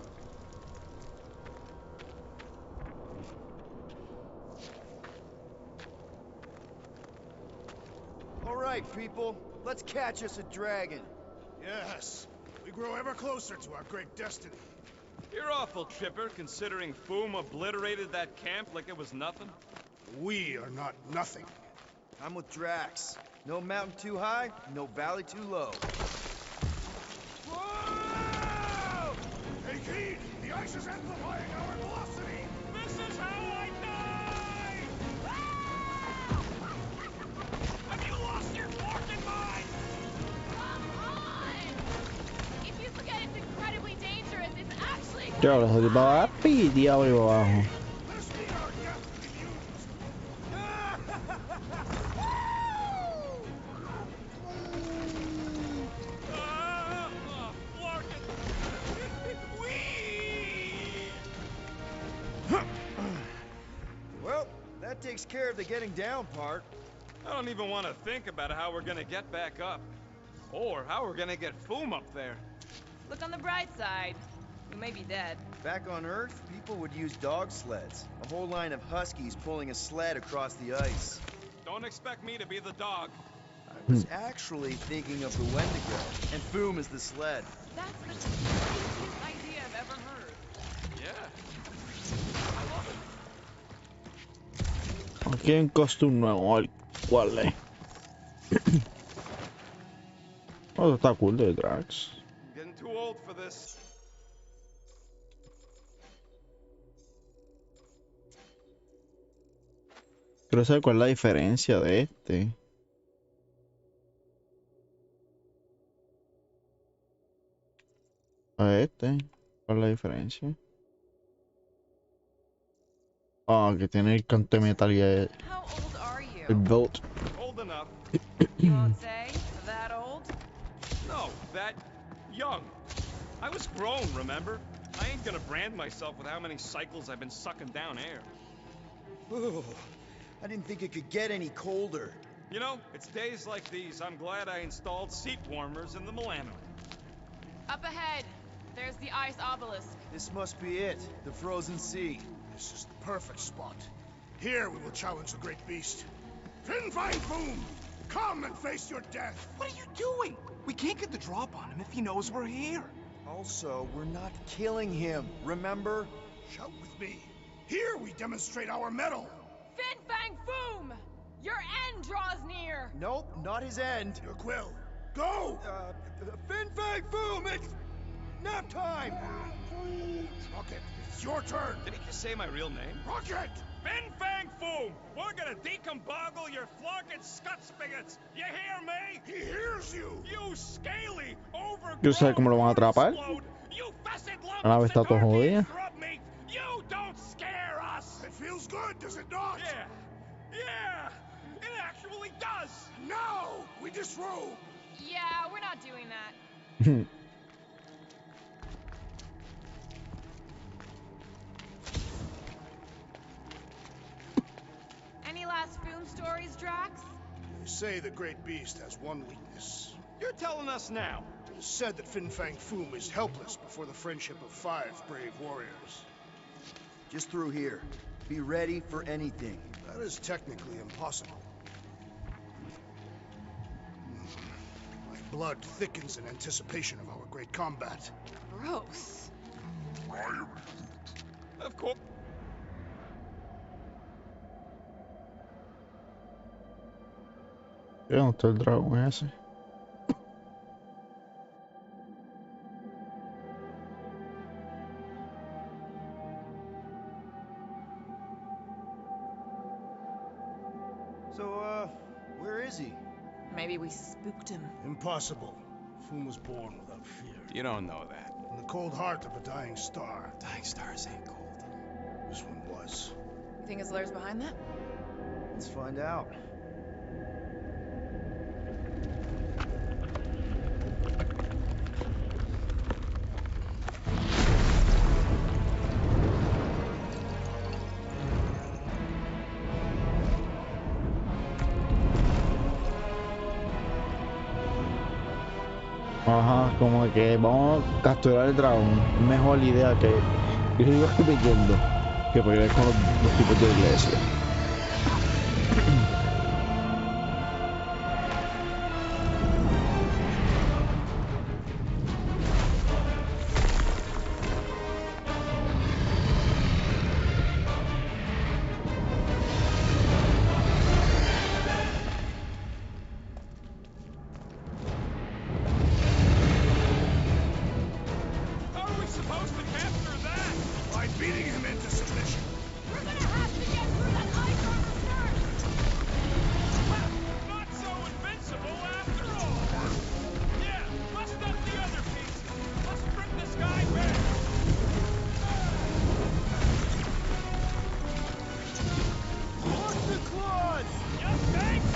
All right, people. Let's catch us a dragon. Yes. We grow ever closer to our great destiny. You're awful chipper, considering Foom obliterated that camp like it was nothing. We are not nothing. I'm with Drax. No mountain too high, no valley too low. Whoa! Take heed! The ice is amplifying our velocity! This is how I die! Have you lost your fucking mind? Come on! If you forget it's incredibly dangerous, it's actually... Diablo, se te va a dar piti abajo. Let's meet our death Well, that takes care of the getting down part. I don't even want to think about how we're gonna get back up. Or how we're gonna get Foom up there. Look on the bright side. We may be dead. Back on Earth, people would use dog sleds. A whole line of huskies pulling a sled across the ice. Don't expect me to be the dog. I was actually thinking of the Wendigo, and Foom is the sled. That's the craziest idea I've ever heard. Yeah. I love it. Aquí hay un costume nuevo. ¿Cuál es? Oh, está cool de Drax. I'm getting too old for this. Quiero saber cuál es la diferencia de este. A este. ¿Cuál es la diferencia? Ah, que tiene el canto de metal y el How old are you? belt. Old enough. You won't say? That old? No, that young. I was grown, remember? I ain't gonna brand myself with how many cycles I've been sucking down air. Ooh, I didn't think it could get any colder. You know, it's days like these I'm glad I installed seat warmers in the Milano. Up ahead. There's the ice obelisk. This must be it, the frozen sea. This is the perfect spot. Here we will challenge the great beast. Fin Fang Foom! Come and face your death! What are you doing? We can't get the drop on him if he knows we're here. Also, we're not killing him, remember? Shout with me. Here we demonstrate our mettle. Fin Fang Foom! Your end draws near! Nope, not his end. Your quill. Go! Fin Fang Foom, it's nap time! Rocket, it's your turn. Did he just say my real name? Rocket! Fin Fang Foom! We're gonna decomboggle your flunking scut spigots! You hear me? He hears you! You scaly, overgrown... Yo sé cómo lo van a atrapar. You facet lump La nave of está todo Sidoarchian jodida. scrub meat! You don't scare us! It feels good, does it not? Yeah! It actually does! Now we disrobe! Yeah, we're not doing that. Any last Foom stories, Drax? They say the great beast has one weakness. You're telling us now. It is said that Fin Fang Foom is helpless before the friendship of 5 brave warriors. Just through here. Be ready for anything. That is technically impossible. My blood thickens in anticipation of our great combat. Gross. Of course. ¿Dónde está el dragón ese? So, where is he? Maybe we spooked him. Impossible. Foom was born without fear. You don't know that. In the cold heart of a dying star. Dying stars ain't cold. this one was. You think his lair's behind that? Let's find out. Ajá, como que vamos a capturar el dragón. Mejor idea que yo sigo repitiendo que pelear con los tipos de iglesia. How are we supposed to capture that? By beating him into submission. We're gonna have to get through that ice armor first! Well, not so invincible after all. Yeah, bust up the other pieces. Let's strip this guy bare. Watch the claws! Yes, thanks.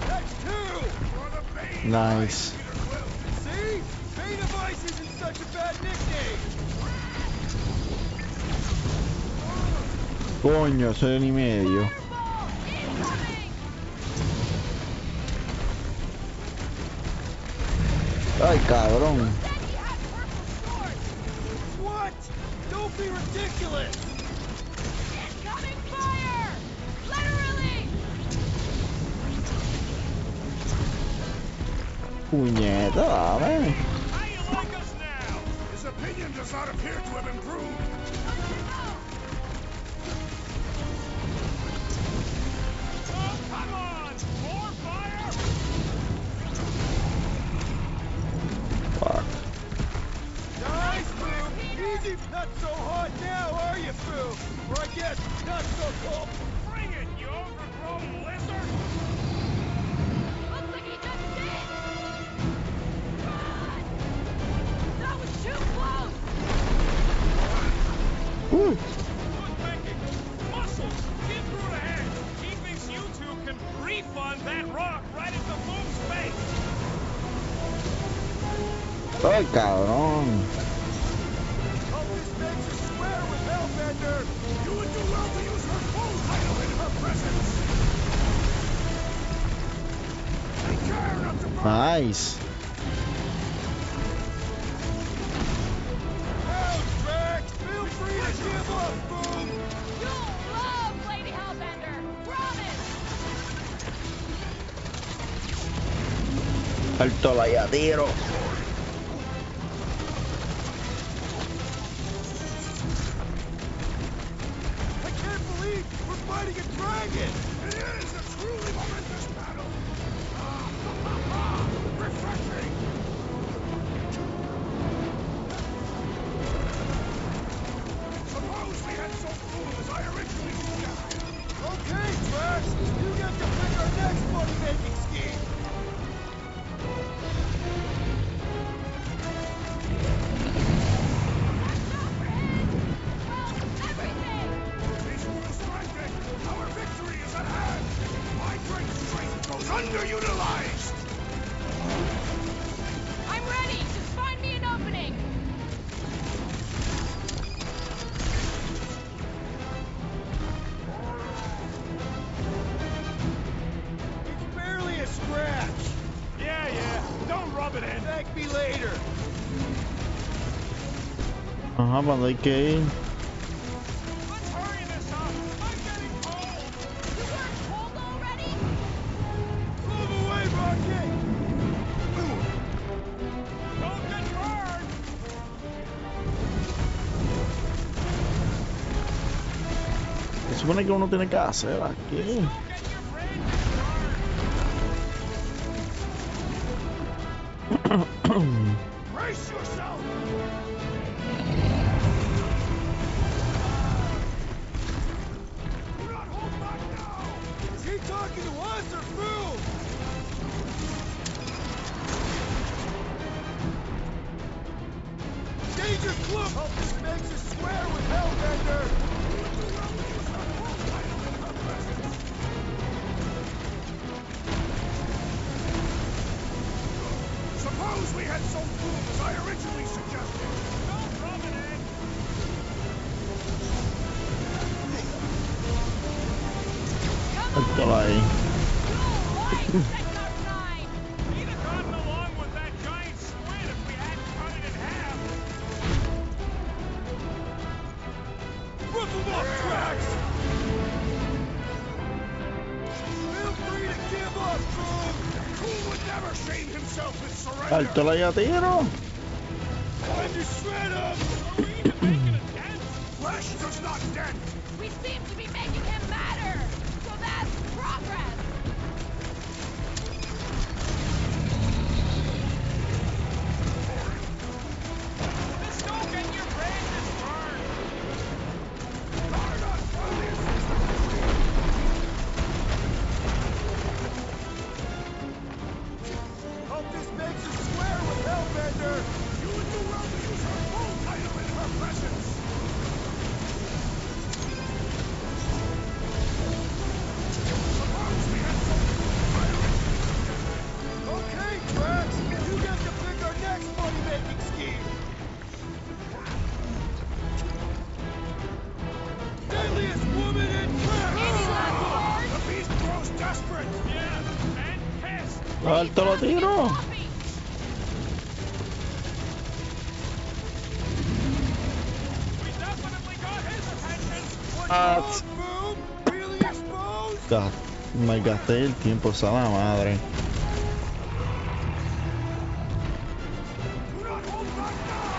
That's two! For the Bane Nice. Peter Quill. See? Bane of Ice isn't such a bad nickname! Coño, soy y medio. Fireball! Incoming! Ay, cabrón. Said he had purple swords! What? Don't be ridiculous! Incoming fire! Literally! Puñeta, dame. How you like us now? His opinion does not appear to have improved. Oh, come on! More fire! Fuck. Nice, Boo! Easy! Not so hot now, are you, Boo? Or I guess, not so cold! Bring it, you overgrown lizard! Looks like he just did! Run! That was too close! Woo. Good thinking. Muscles, get through the head. He thinks you two can refund that rock right into Boom's face. Ay, cabrón. Hope this makes her swear with Hellbender! You would do well to use her full title in her presence. Take care not to burn. Nice. Hell, Drax! Feel free to give up, Boom! You'll love Lady Hellbender! Promise! Alto layadero. I can't believe we're fighting a dragon! It is a truly momentous battle. Refreshing. Suppose we had so full as I originally suggested. Okay, Drax! You get to pick our next money-making scheme! Everything! Peaceful striking. Our victory is at hand. My great strength goes underutilized. I'm ready! Just find me an opening! It's barely a scratch! Yeah, don't rub it in. Thank me later! Ajá, ¿para dónde hay que ir? Let's hurry this up. I'm getting cold. You weren't cold already? Move away, Rocket! Don't get burned. Se supone que uno tiene que hacer aquí. Don't get your brain burned. Brace yourself. Do not hold back now. Is he talking to us or Boom? Danger close! Hope this makes us square with Hellbender! Suppose we had so fooled as I originally suggested! Don't rub it in! Suéltalo ahí. We'd have gotten along with that giant squid if we hadn't cut it in half! Rip him off, Drax! Feel free to give up, Boom! Who would never shame himself with surrender? Suéltalo ahí a tiro. Time to shred him! Are we even making a dent? Flesh does not dent! We seem to be making him matter! So that's progress! Just don't get your branches burned! Hope this makes us square with Hellbender! You would do well to use her full title in her presence! Suppose we had some okay, Drax! You get to pick our next money-making scheme! Deadliest woman in town! The beast grows desperate! Yeah, and pissed! Suéltalo a tiro. We definitely got his attention! Ah, Boom! Really exposed? God, me gasté el tiempo, esa la madre. Do not hold back now!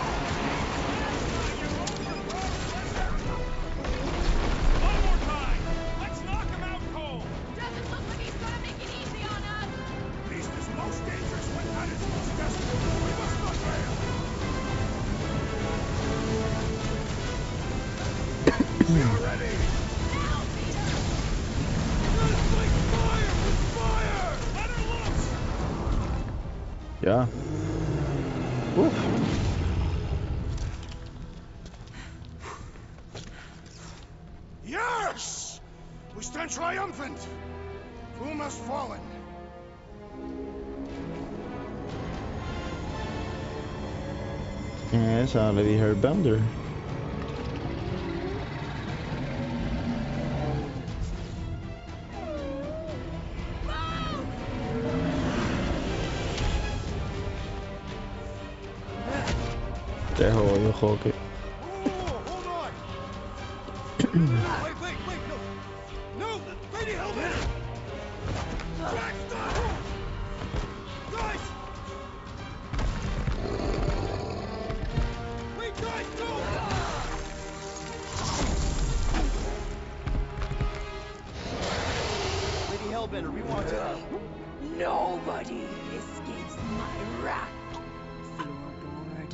One more time! Let's knock him out cold! Doesn't look like he's gonna make it easy on us! Beast is most dangerous when at its most desperate. We must not fail! We are ready! Now, Peter! Just like fire with fire! Let her loose! Ya. Uf. Yes! We stand triumphant! Whom has fallen? ¿Quién es esa? Lady Hairbender. Te jodió, Joque. Hold on! Wait, no! No! Lady Hellbender! Drax, stop! Guys! Wait, guys, no! Lady Hellbender, we want to... Nobody escapes my wrath, floorboard.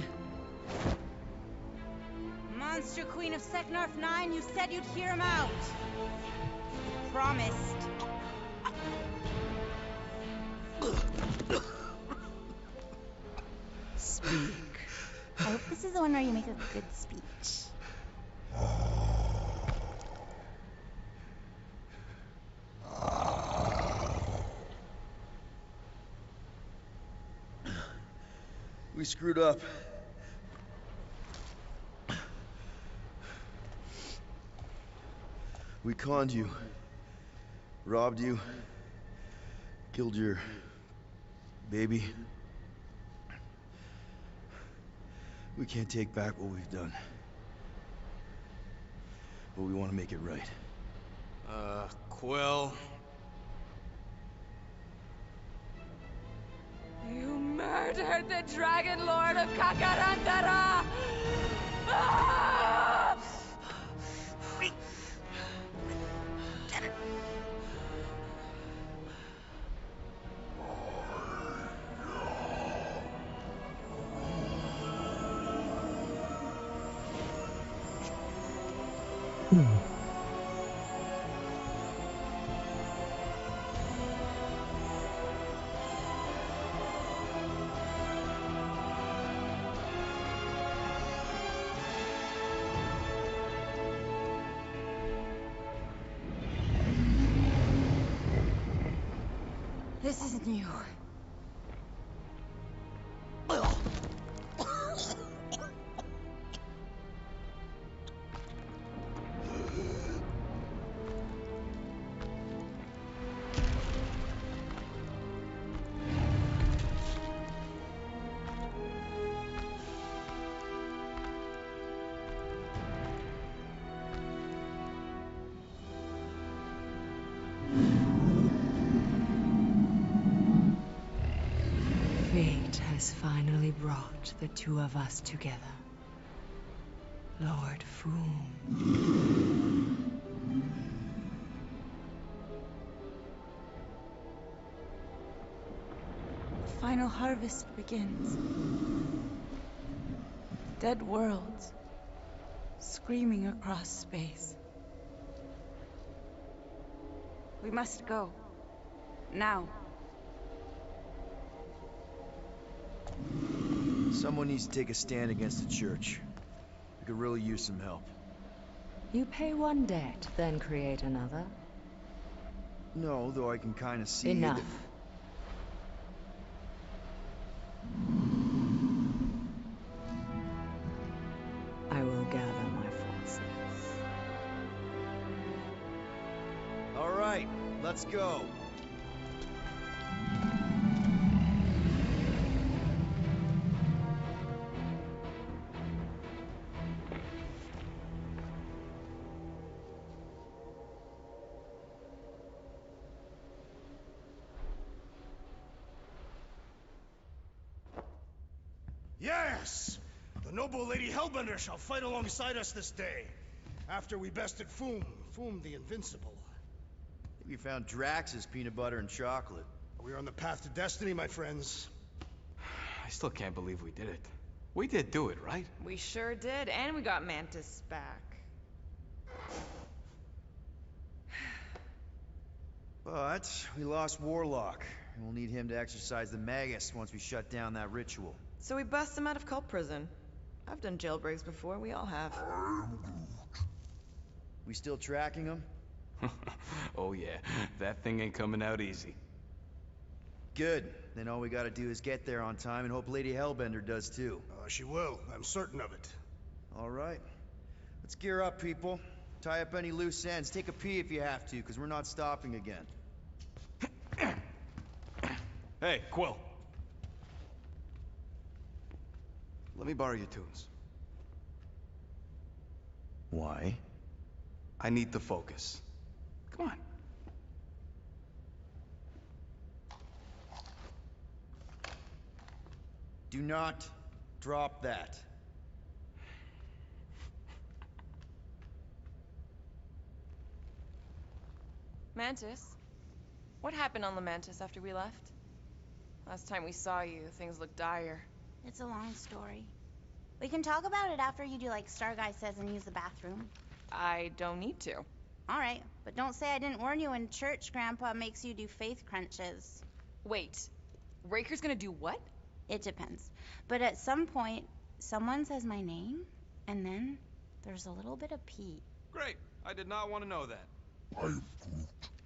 Monster Queen of Seknarf 9, you said you'd hear him out. You promised. Speak. I hope this is the one where you make a good speech. We screwed up. We conned you. Robbed you. Killed your... baby. We can't take back what we've done. But we want to make it right. Quill. You murdered the Dragon Lord of Kakarandara! Ah! This is new. Fate has finally brought the two of us together. Lord Foom. The final harvest begins. Dead worlds screaming across space. We must go. Now. Someone needs to take a stand against the church. We could really use some help. You pay one debt, then create another. No, though I can kind of see... Enough. I will gather my forces. All right, let's go. Yes! The noble Lady Hellbender shall fight alongside us this day. After we bested Foom the Invincible. We found Drax's peanut butter and chocolate. We are on the path to destiny, my friends. I still can't believe we did it. We did do it, right? We sure did, and we got Mantis back. But we lost Warlock, and we'll need him to exercise the Magus once we shut down that ritual. So we bust him out of cult prison. I've done jailbreaks before, we all have. We still tracking him? Oh yeah, that thing ain't coming out easy. Good. Then all we gotta do is get there on time and hope Lady Hellbender does too. She will. I'm certain of it. All right. Let's gear up, people. Tie up any loose ends. Take a pee if you have to, because we're not stopping again. Hey, Quill. Let me borrow your tunes. Why? I need to focus. Come on. Do not drop that. Mantis? What happened on the Mantis after we left? Last time we saw you, things looked dire. It's a long story. We can talk about it after you do like Star Guy says and use the bathroom. I don't need to. All right, but don't say I didn't warn you in church Grandpa makes you do faith crunches. Wait, Raker's gonna do what? It depends. But at some point, someone says my name, and then there's a little bit of pee. Great. I did not want to know that.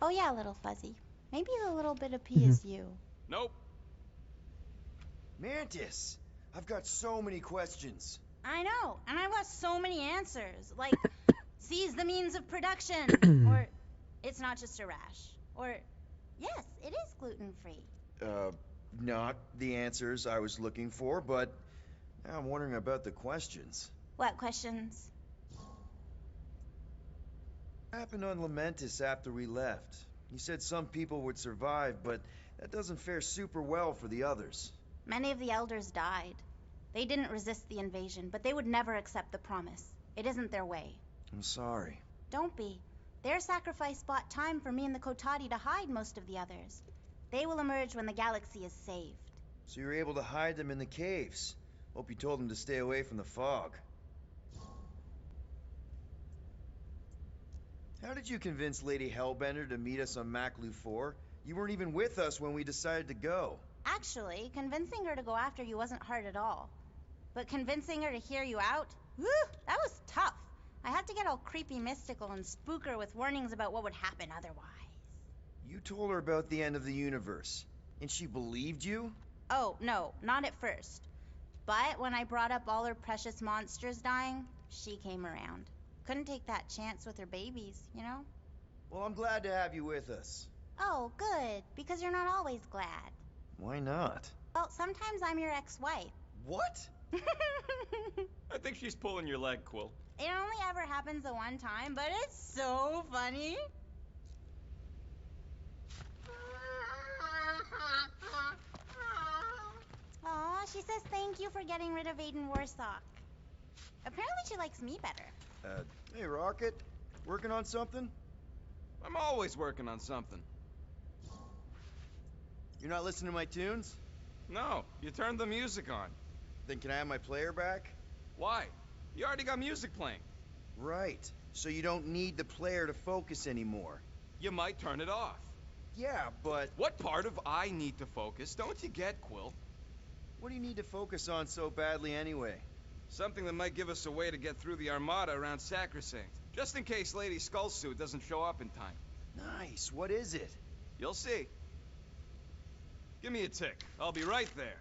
Oh yeah, little fuzzy. Maybe the little bit of pee is you. Nope. Mantis! I've got so many questions. I know, and I've got so many answers. Like, seize the means of production. Or, it's not just a rash. Or, yes, it is gluten-free. Not the answers I was looking for, but now I'm wondering about the questions. What questions? What happened on Lamentis after we left? You said some people would survive, but that doesn't fare super well for the others. Many of the elders died. They didn't resist the invasion, but they would never accept the promise. It isn't their way. I'm sorry. Don't be. Their sacrifice bought time for me and the Kotati to hide most of the others. They will emerge when the galaxy is saved. So you were able to hide them in the caves. Hope you told them to stay away from the fog. How did you convince Lady Hellbender to meet us on Maklu 4? You weren't even with us when we decided to go. Actually, convincing her to go after you wasn't hard at all. But convincing her to hear you out? Whew, that was tough. I had to get all creepy mystical and spook her with warnings about what would happen otherwise. You told her about the end of the universe. And she believed you? Oh, no, not at first. But when I brought up all her precious monsters dying, she came around. Couldn't take that chance with her babies, you know? Well, I'm glad to have you with us. Oh, good, because you're not always glad. Why not? Well, sometimes I'm your ex-wife. What? I think she's pulling your leg, Quill. It only ever happens the one time, but it's so funny. Aw, she says thank you for getting rid of Aiden Warsock. Apparently she likes me better. Hey, Rocket. Working on something? I'm always working on something. You're not listening to my tunes? No, you turned the music on. Then can I have my player back? Why? You already got music playing. Right. So you don't need the player to focus anymore. You might turn it off. Yeah, but... What part of I need to focus don't you get, Quill? What do you need to focus on so badly anyway? Something that might give us a way to get through the Armada around Sacrosanct. Just in case Lady Skullsuit doesn't show up in time. Nice. What is it? You'll see. Give me a tick. I'll be right there.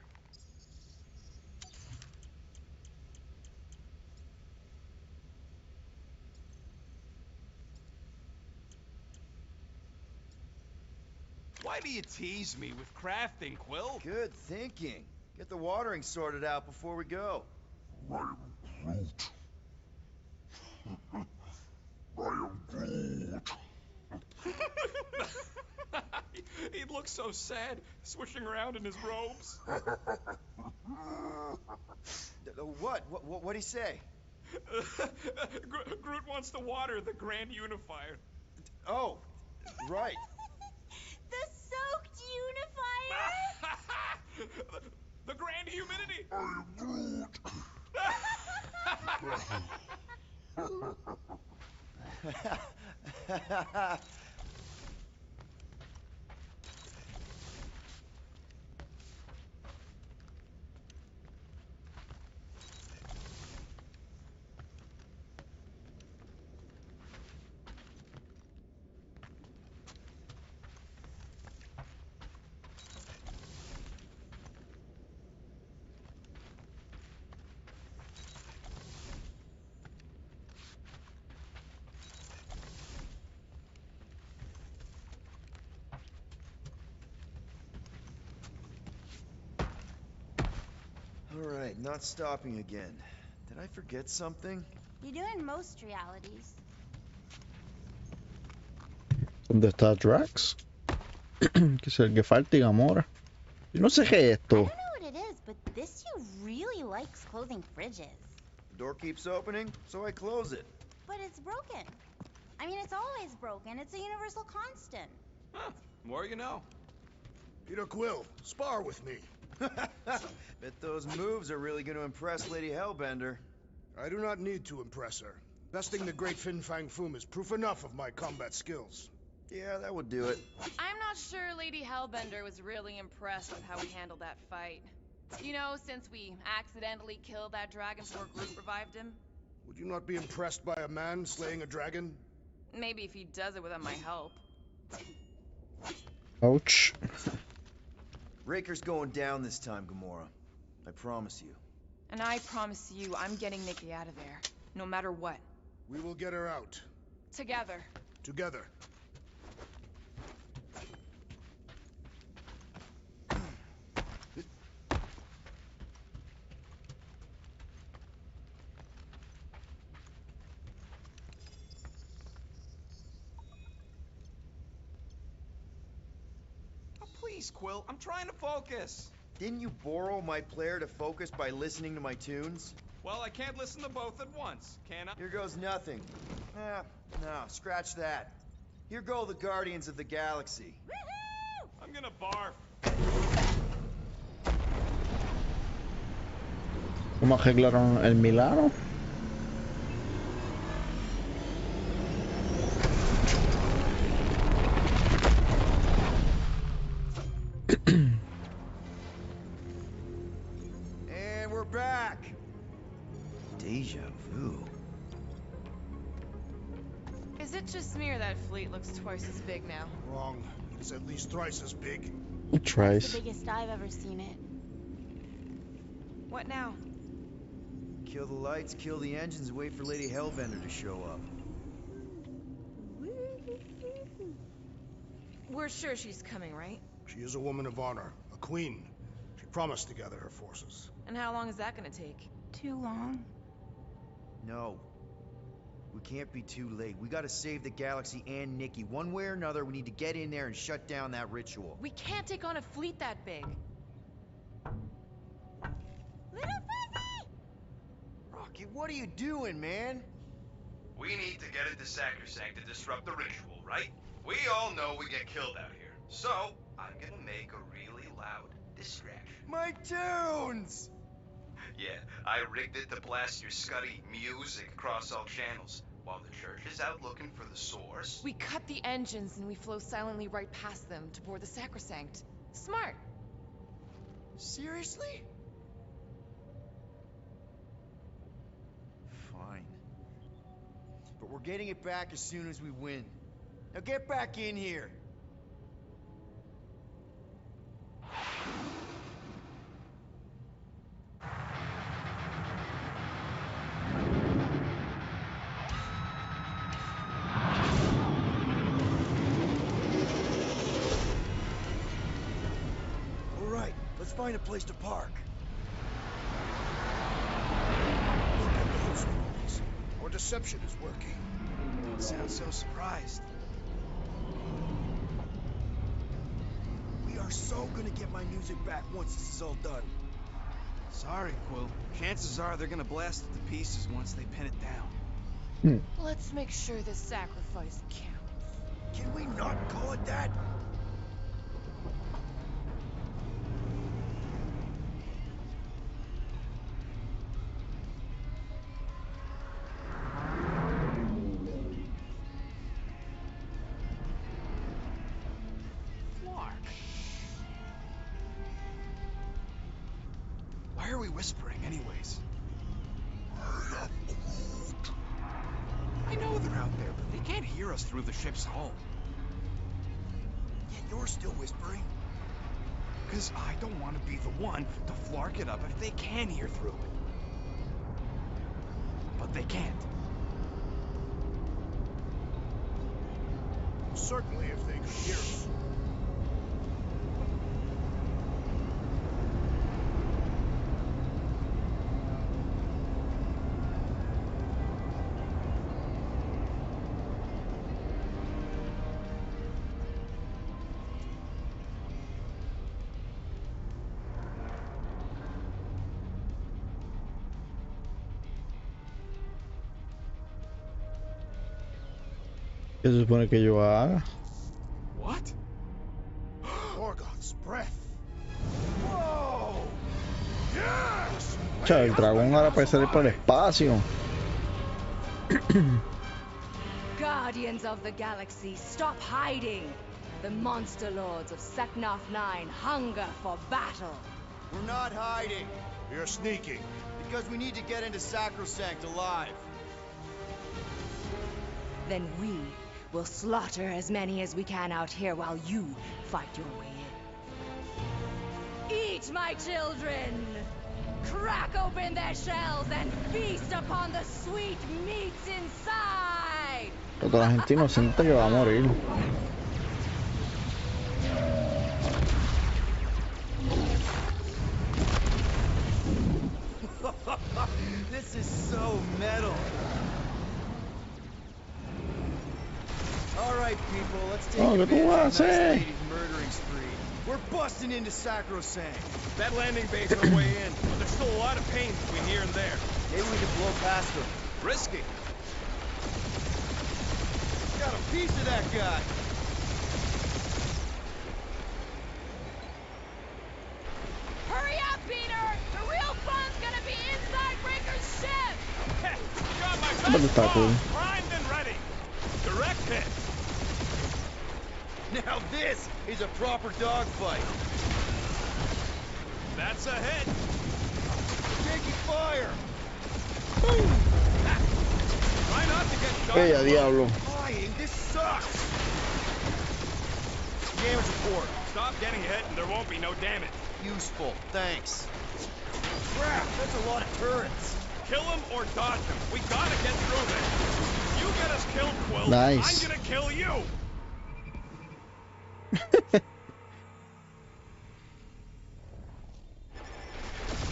Why do you tease me with crafting, Quill? Good thinking. Get the watering sorted out before we go. I am Groot. He looks so sad, swishing around in his robes. What'd he say? Groot wants to water the Grand Unifier. Oh, right. The soaked unifier? The Grand Humidity! I am Groot. Alright, not stopping again. Did I forget something? You do in most realities. ¿Dónde está Drax? Que es el que falta y Gamora. Yo no sé qué es I esto. don't know what it is, but this you really likes closing fridges. The door keeps opening, so I close it. But it's broken. I mean, it's always broken. It's a universal constant. Huh, more you know. Peter Quill, spar with me. Bet those moves are really going to impress Lady Hellbender. I do not need to impress her. Besting the great Fin Fang Foom is proof enough of my combat skills. Yeah, that would do it. I'm not sure Lady Hellbender was really impressed with how we handled that fight. You know, since we accidentally killed that dragon before Groot revived him. Would you not be impressed by a man slaying a dragon? Maybe if he does it without my help. Ouch. Raker's going down this time, Gamora. I promise you. And I promise you, I'm getting Nikki out of there, no matter what. We will get her out. Together. Together. Please, Quill, I'm trying to focus. Didn't you borrow my player to focus by listening to my tunes? Well, I can't listen to both at once, can I? Here goes nothing. No, scratch that. Here go the Guardians of the Galaxy. Woohoo! I'm gonna barf. ¿Cómo arreglaron el milagro? And we're back. Deja vu. Is it just me or that fleet looks twice as big now? Wrong. It is at least thrice as big. It That's tries. the biggest I've ever seen it. What now? Kill the lights, kill the engines, and wait for Lady Hellbender to show up. We're sure she's coming, right? She is a woman of honor, a queen. She promised to gather her forces. And how long is that gonna take? Too long. No. We can't be too late. We gotta save the galaxy and Nikki. One way or another, we need to get in there and shut down that ritual. We can't take on a fleet that big. Little Fuzzy! Rocky, what are you doing, man? We need to get into Sacrosanct to disrupt the ritual, right? We all know we get killed out here. So, I'm gonna make a really loud distraction. My tunes! Yeah, I rigged it to blast your scuddy music across all channels, while the church is out looking for the source. We cut the engines and we flow silently right past them to board the Sacrosanct. Smart. Seriously? Fine. But we're getting it back as soon as we win. Now get back in here! Alright, let's find a place to park. Look at those movies. Our deception is working. Don't sound so surprised. We are so gonna get my music back once this is all done. Sorry, Quill. Chances are they're gonna blast it to pieces once they pin it down. Let's make sure this sacrifice counts. Can we not call it that? Why are we whispering, anyways? I know they're out there, but they can't hear us through the ship's hull. Yet you're still whispering. Because I don't want to be the one to flark it up if they can hear through it. But they can't. Certainly if they could hear us. ¿Qué se supone que yo haga? What? Gorgon's breath. Whoa! Yes! Cha, el dragón ahora puede salir para el espacio. Guardians of the Galaxy, stop hiding! The monster lords of Seknarf 9 hunger for battle. We're not hiding. We are sneaking. Because we need to get into Sacrosanct alive. Then we will slaughter as many as we can out here while you fight your way in. Eat, my children! Crack open their shells and feast upon the sweet meats inside! Toda la gente inocente que va a morir. This is so metal. All right, people, let's take advantage of this lady's murdering spree. We're busting into Sacrosanct. That landing bay's our way in, but there's still a lot of pain between here and there. Maybe we can blow past them. Risky. Got a piece of that guy. Hurry up, Peter! The real fun's gonna be inside Breaker's ship! Hey, got my But it's not cool. primed and ready. Direct hit. Now this is a proper dogfight. That's a hit. Taking fire. Boom! Try not to get shot. Hey, a diablo. Flying, this sucks. Damage report. Stop getting hit and there won't be no damage. Useful, thanks. Crap, that's a lot of turrets. Kill him or dodge him. We gotta get through this. You get us killed, Quill. Nice. I'm gonna kill you.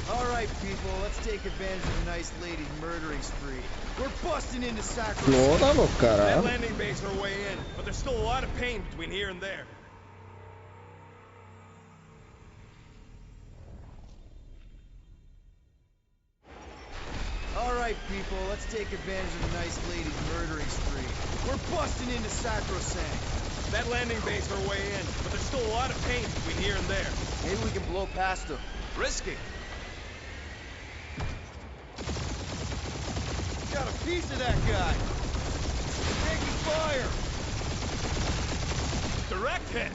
Alright, people, let's take advantage of the nice lady's murdering spree. We're busting into Sacro. Explótalo, That carajo. landing base our way in, but there's still a lot of pain between here and there. Alright, people, let's take advantage of the nice lady's murdering spree. We're busting into Sacrosanct. That landing base our way in, but there's still a lot of pain between here and there. Maybe we can blow past them. Risky. Got a piece of that guy. Taking fire. Direct hit.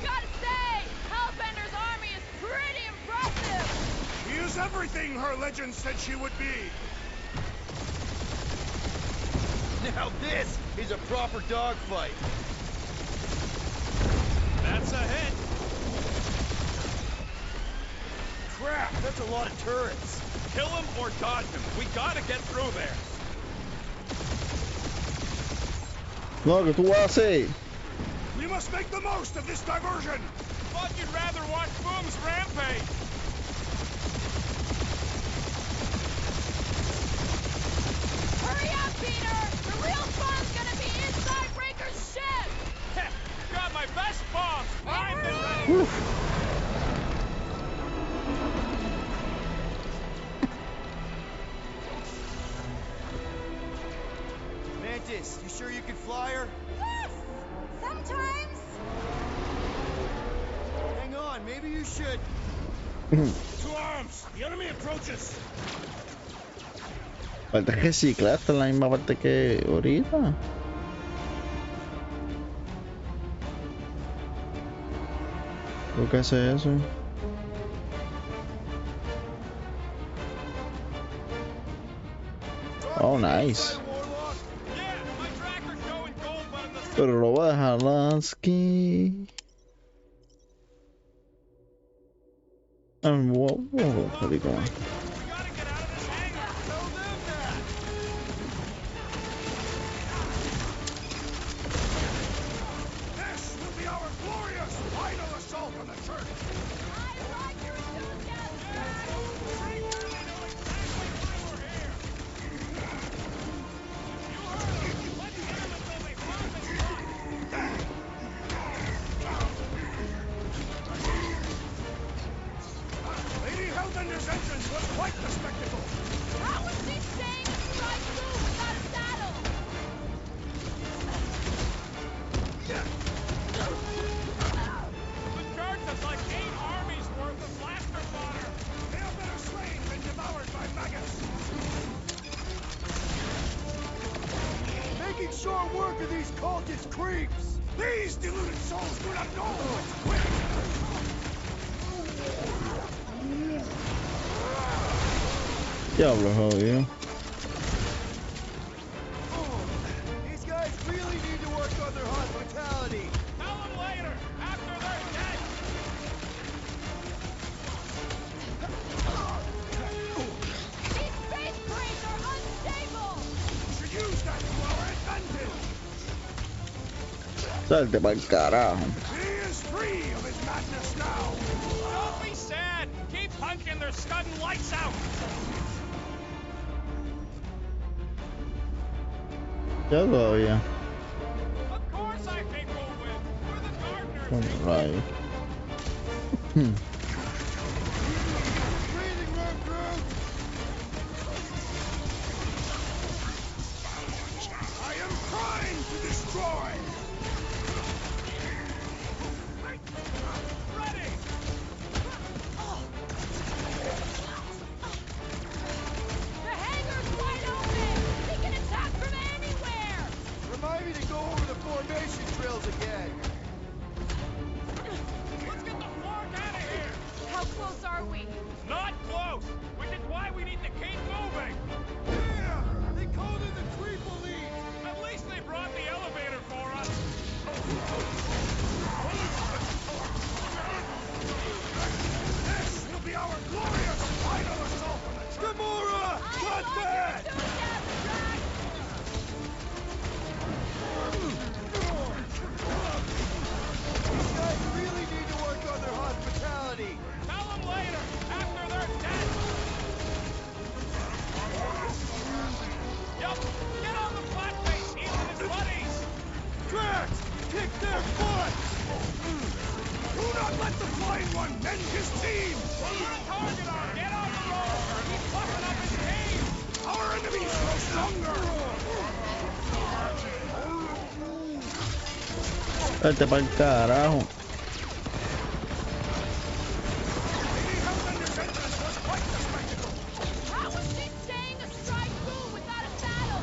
Gotta say, Hellbender's army is pretty impressive. She is everything her legend said she would be. Now this is a proper dogfight. That's a hit. Crap, that's a lot of turrets. Kill him or dodge him. We gotta get through there. No, que tú vas a hacer. We must make the most of this diversion. Thought you'd rather watch Boom's rampage. Hurry up, Peter! The real fun's gonna be inside Raker's ship! Got my best bombs primed and ready. Mantis, you sure you can fly her? Yes! Sometimes! Hang on, maybe you should. To arms! The enemy approaches! Falta reciclar hasta la misma parte que ahorita. ¿Por qué hace eso? Oh, nice. Pero lo voy a dejar aquí. Wow, This will be our glorious final assault on the church! Lady Hellbender's entrance was quite the spectacle! How was she staying in stride through without a saddle? The church is like 8 armies worth of blaster fodder. They are better slain than devoured by maggots! Making short work of these cultist creeps! These deluded souls do not know what's quick! Diablo, jodido. These guys really need to work on their hospitality. Tell them later, after they're dead. These space crates are unstable! We should use that to our advantage! Salte pa'l carajo. He is free of his madness now! Don't be sad. Keep punching their scudding lights out. Ya todavía. Of course I think we'll win. We're the gardeners. Como rayo. Breathing room crew! I am trying to destroy! Ready. The hangar's wide open! They can attack from anywhere! Remind me to go over the formation drills again. Let's get the flark out of here. How close are we? Not close, which is why we need to keep moving. Yeah! They called in the creep elite! At least they brought not let the flying one mend his team! Put a target on! Get on the road! He's puffing up his team! Our enemies grow stronger! Vete pa'l carajo. Lady Hellbender's entrance was quite the spectacle! How was she staying astride Boo without a saddle?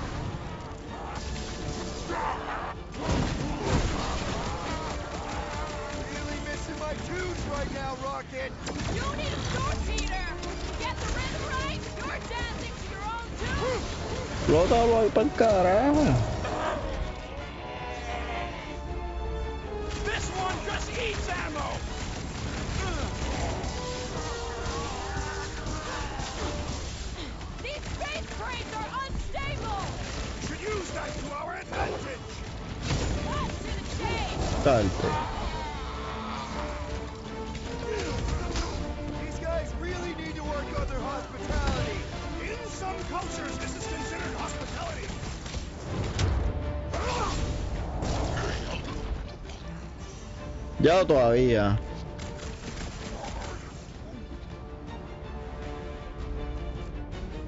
Really missing my tunes right now, Rocket. You need a torpedo! Get the rhythm right, you're dancing to your own tune! Flótalo ahí pa'l carajo. This one just eats ammo! These space crates are unstable! Should use that to our advantage! Cut to the chase! Salte. These guys really need to work on their hospitality. In some cultures, this is considered hospitality. Ya todavía.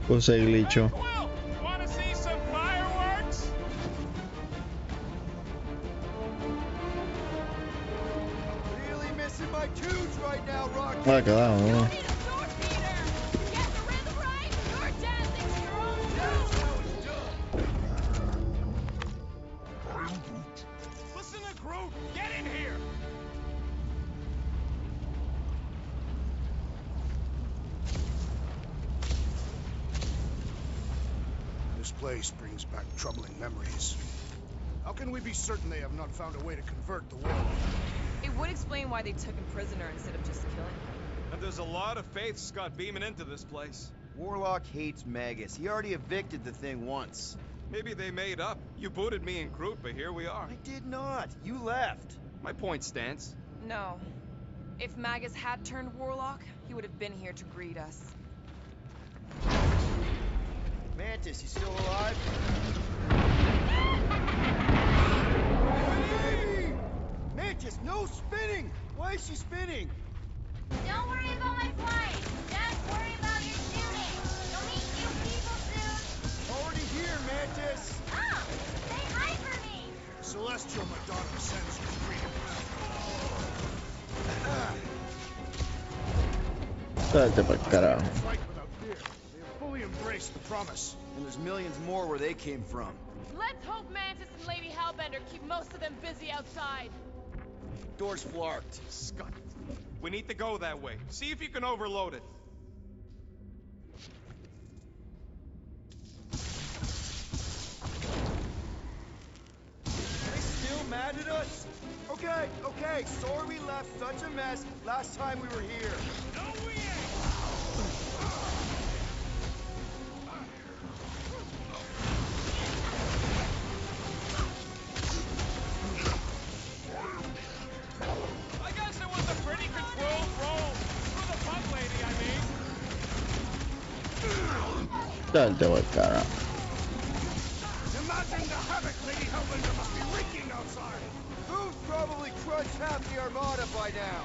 Puse glitcho. Well, wanna see some fireworks? Really missing my tunes right now, Rocket. Ah, carajo, no. You need a torpedo! Get the rhythm right, you're dancing to your own tune! Listen to Groot! Get in here! This place brings back troubling memories. How can we be certain they have not found a way to convert the world? It would explain why they took him prisoner instead of just killing him. And there's a lot of faith Scott beaming into this place. Warlock hates Magus. He already evicted the thing once. Maybe they made up. You booted me and Groot, but here we are. I did not. You left. My point stands. No. If Magus had turned Warlock, he would have been here to greet us. Mantis, you still alive? Mantis, no spinning! Why is she spinning? Don't worry about my flying. Just worry about your shooting. You'll meet new people soon. Already here, Mantis! Oh, say hi for me. Celestial Madonna sends you greetings. Salte pa'l carajo. Fight without fear. They have fully embraced the promise. And there's millions more where they came from. Let's hope Mantis and Lady Hellbender keep most of them busy outside. Door's flarked. Scott, we need to go that way. See if you can overload it. Are they still mad at us? Okay, sorry we left such a mess last time we were here. No, we ain't! I guess it was a pretty controlled roll. For the punk lady, I mean. Salte pa'l carajo. Imagine the havoc Lady Hellbender must be wreaking outside! Who's probably crushed half the armada by now?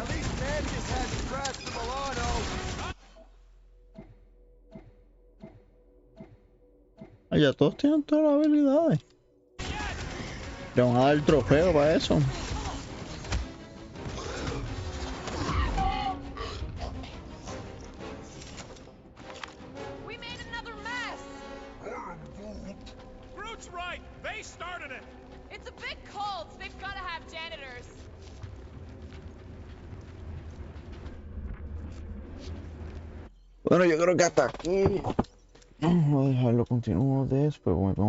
At least Mantis hasn't crashed the Milano. Ah, ya todos tienen todas las habilidades. Le van a dar el trofeo para eso. We made another mess! Groot's right! They started it! It's a big cult. They've got to have janitors. Bueno, yo creo que hasta aquí. Vamos a dejarlo, continúo después.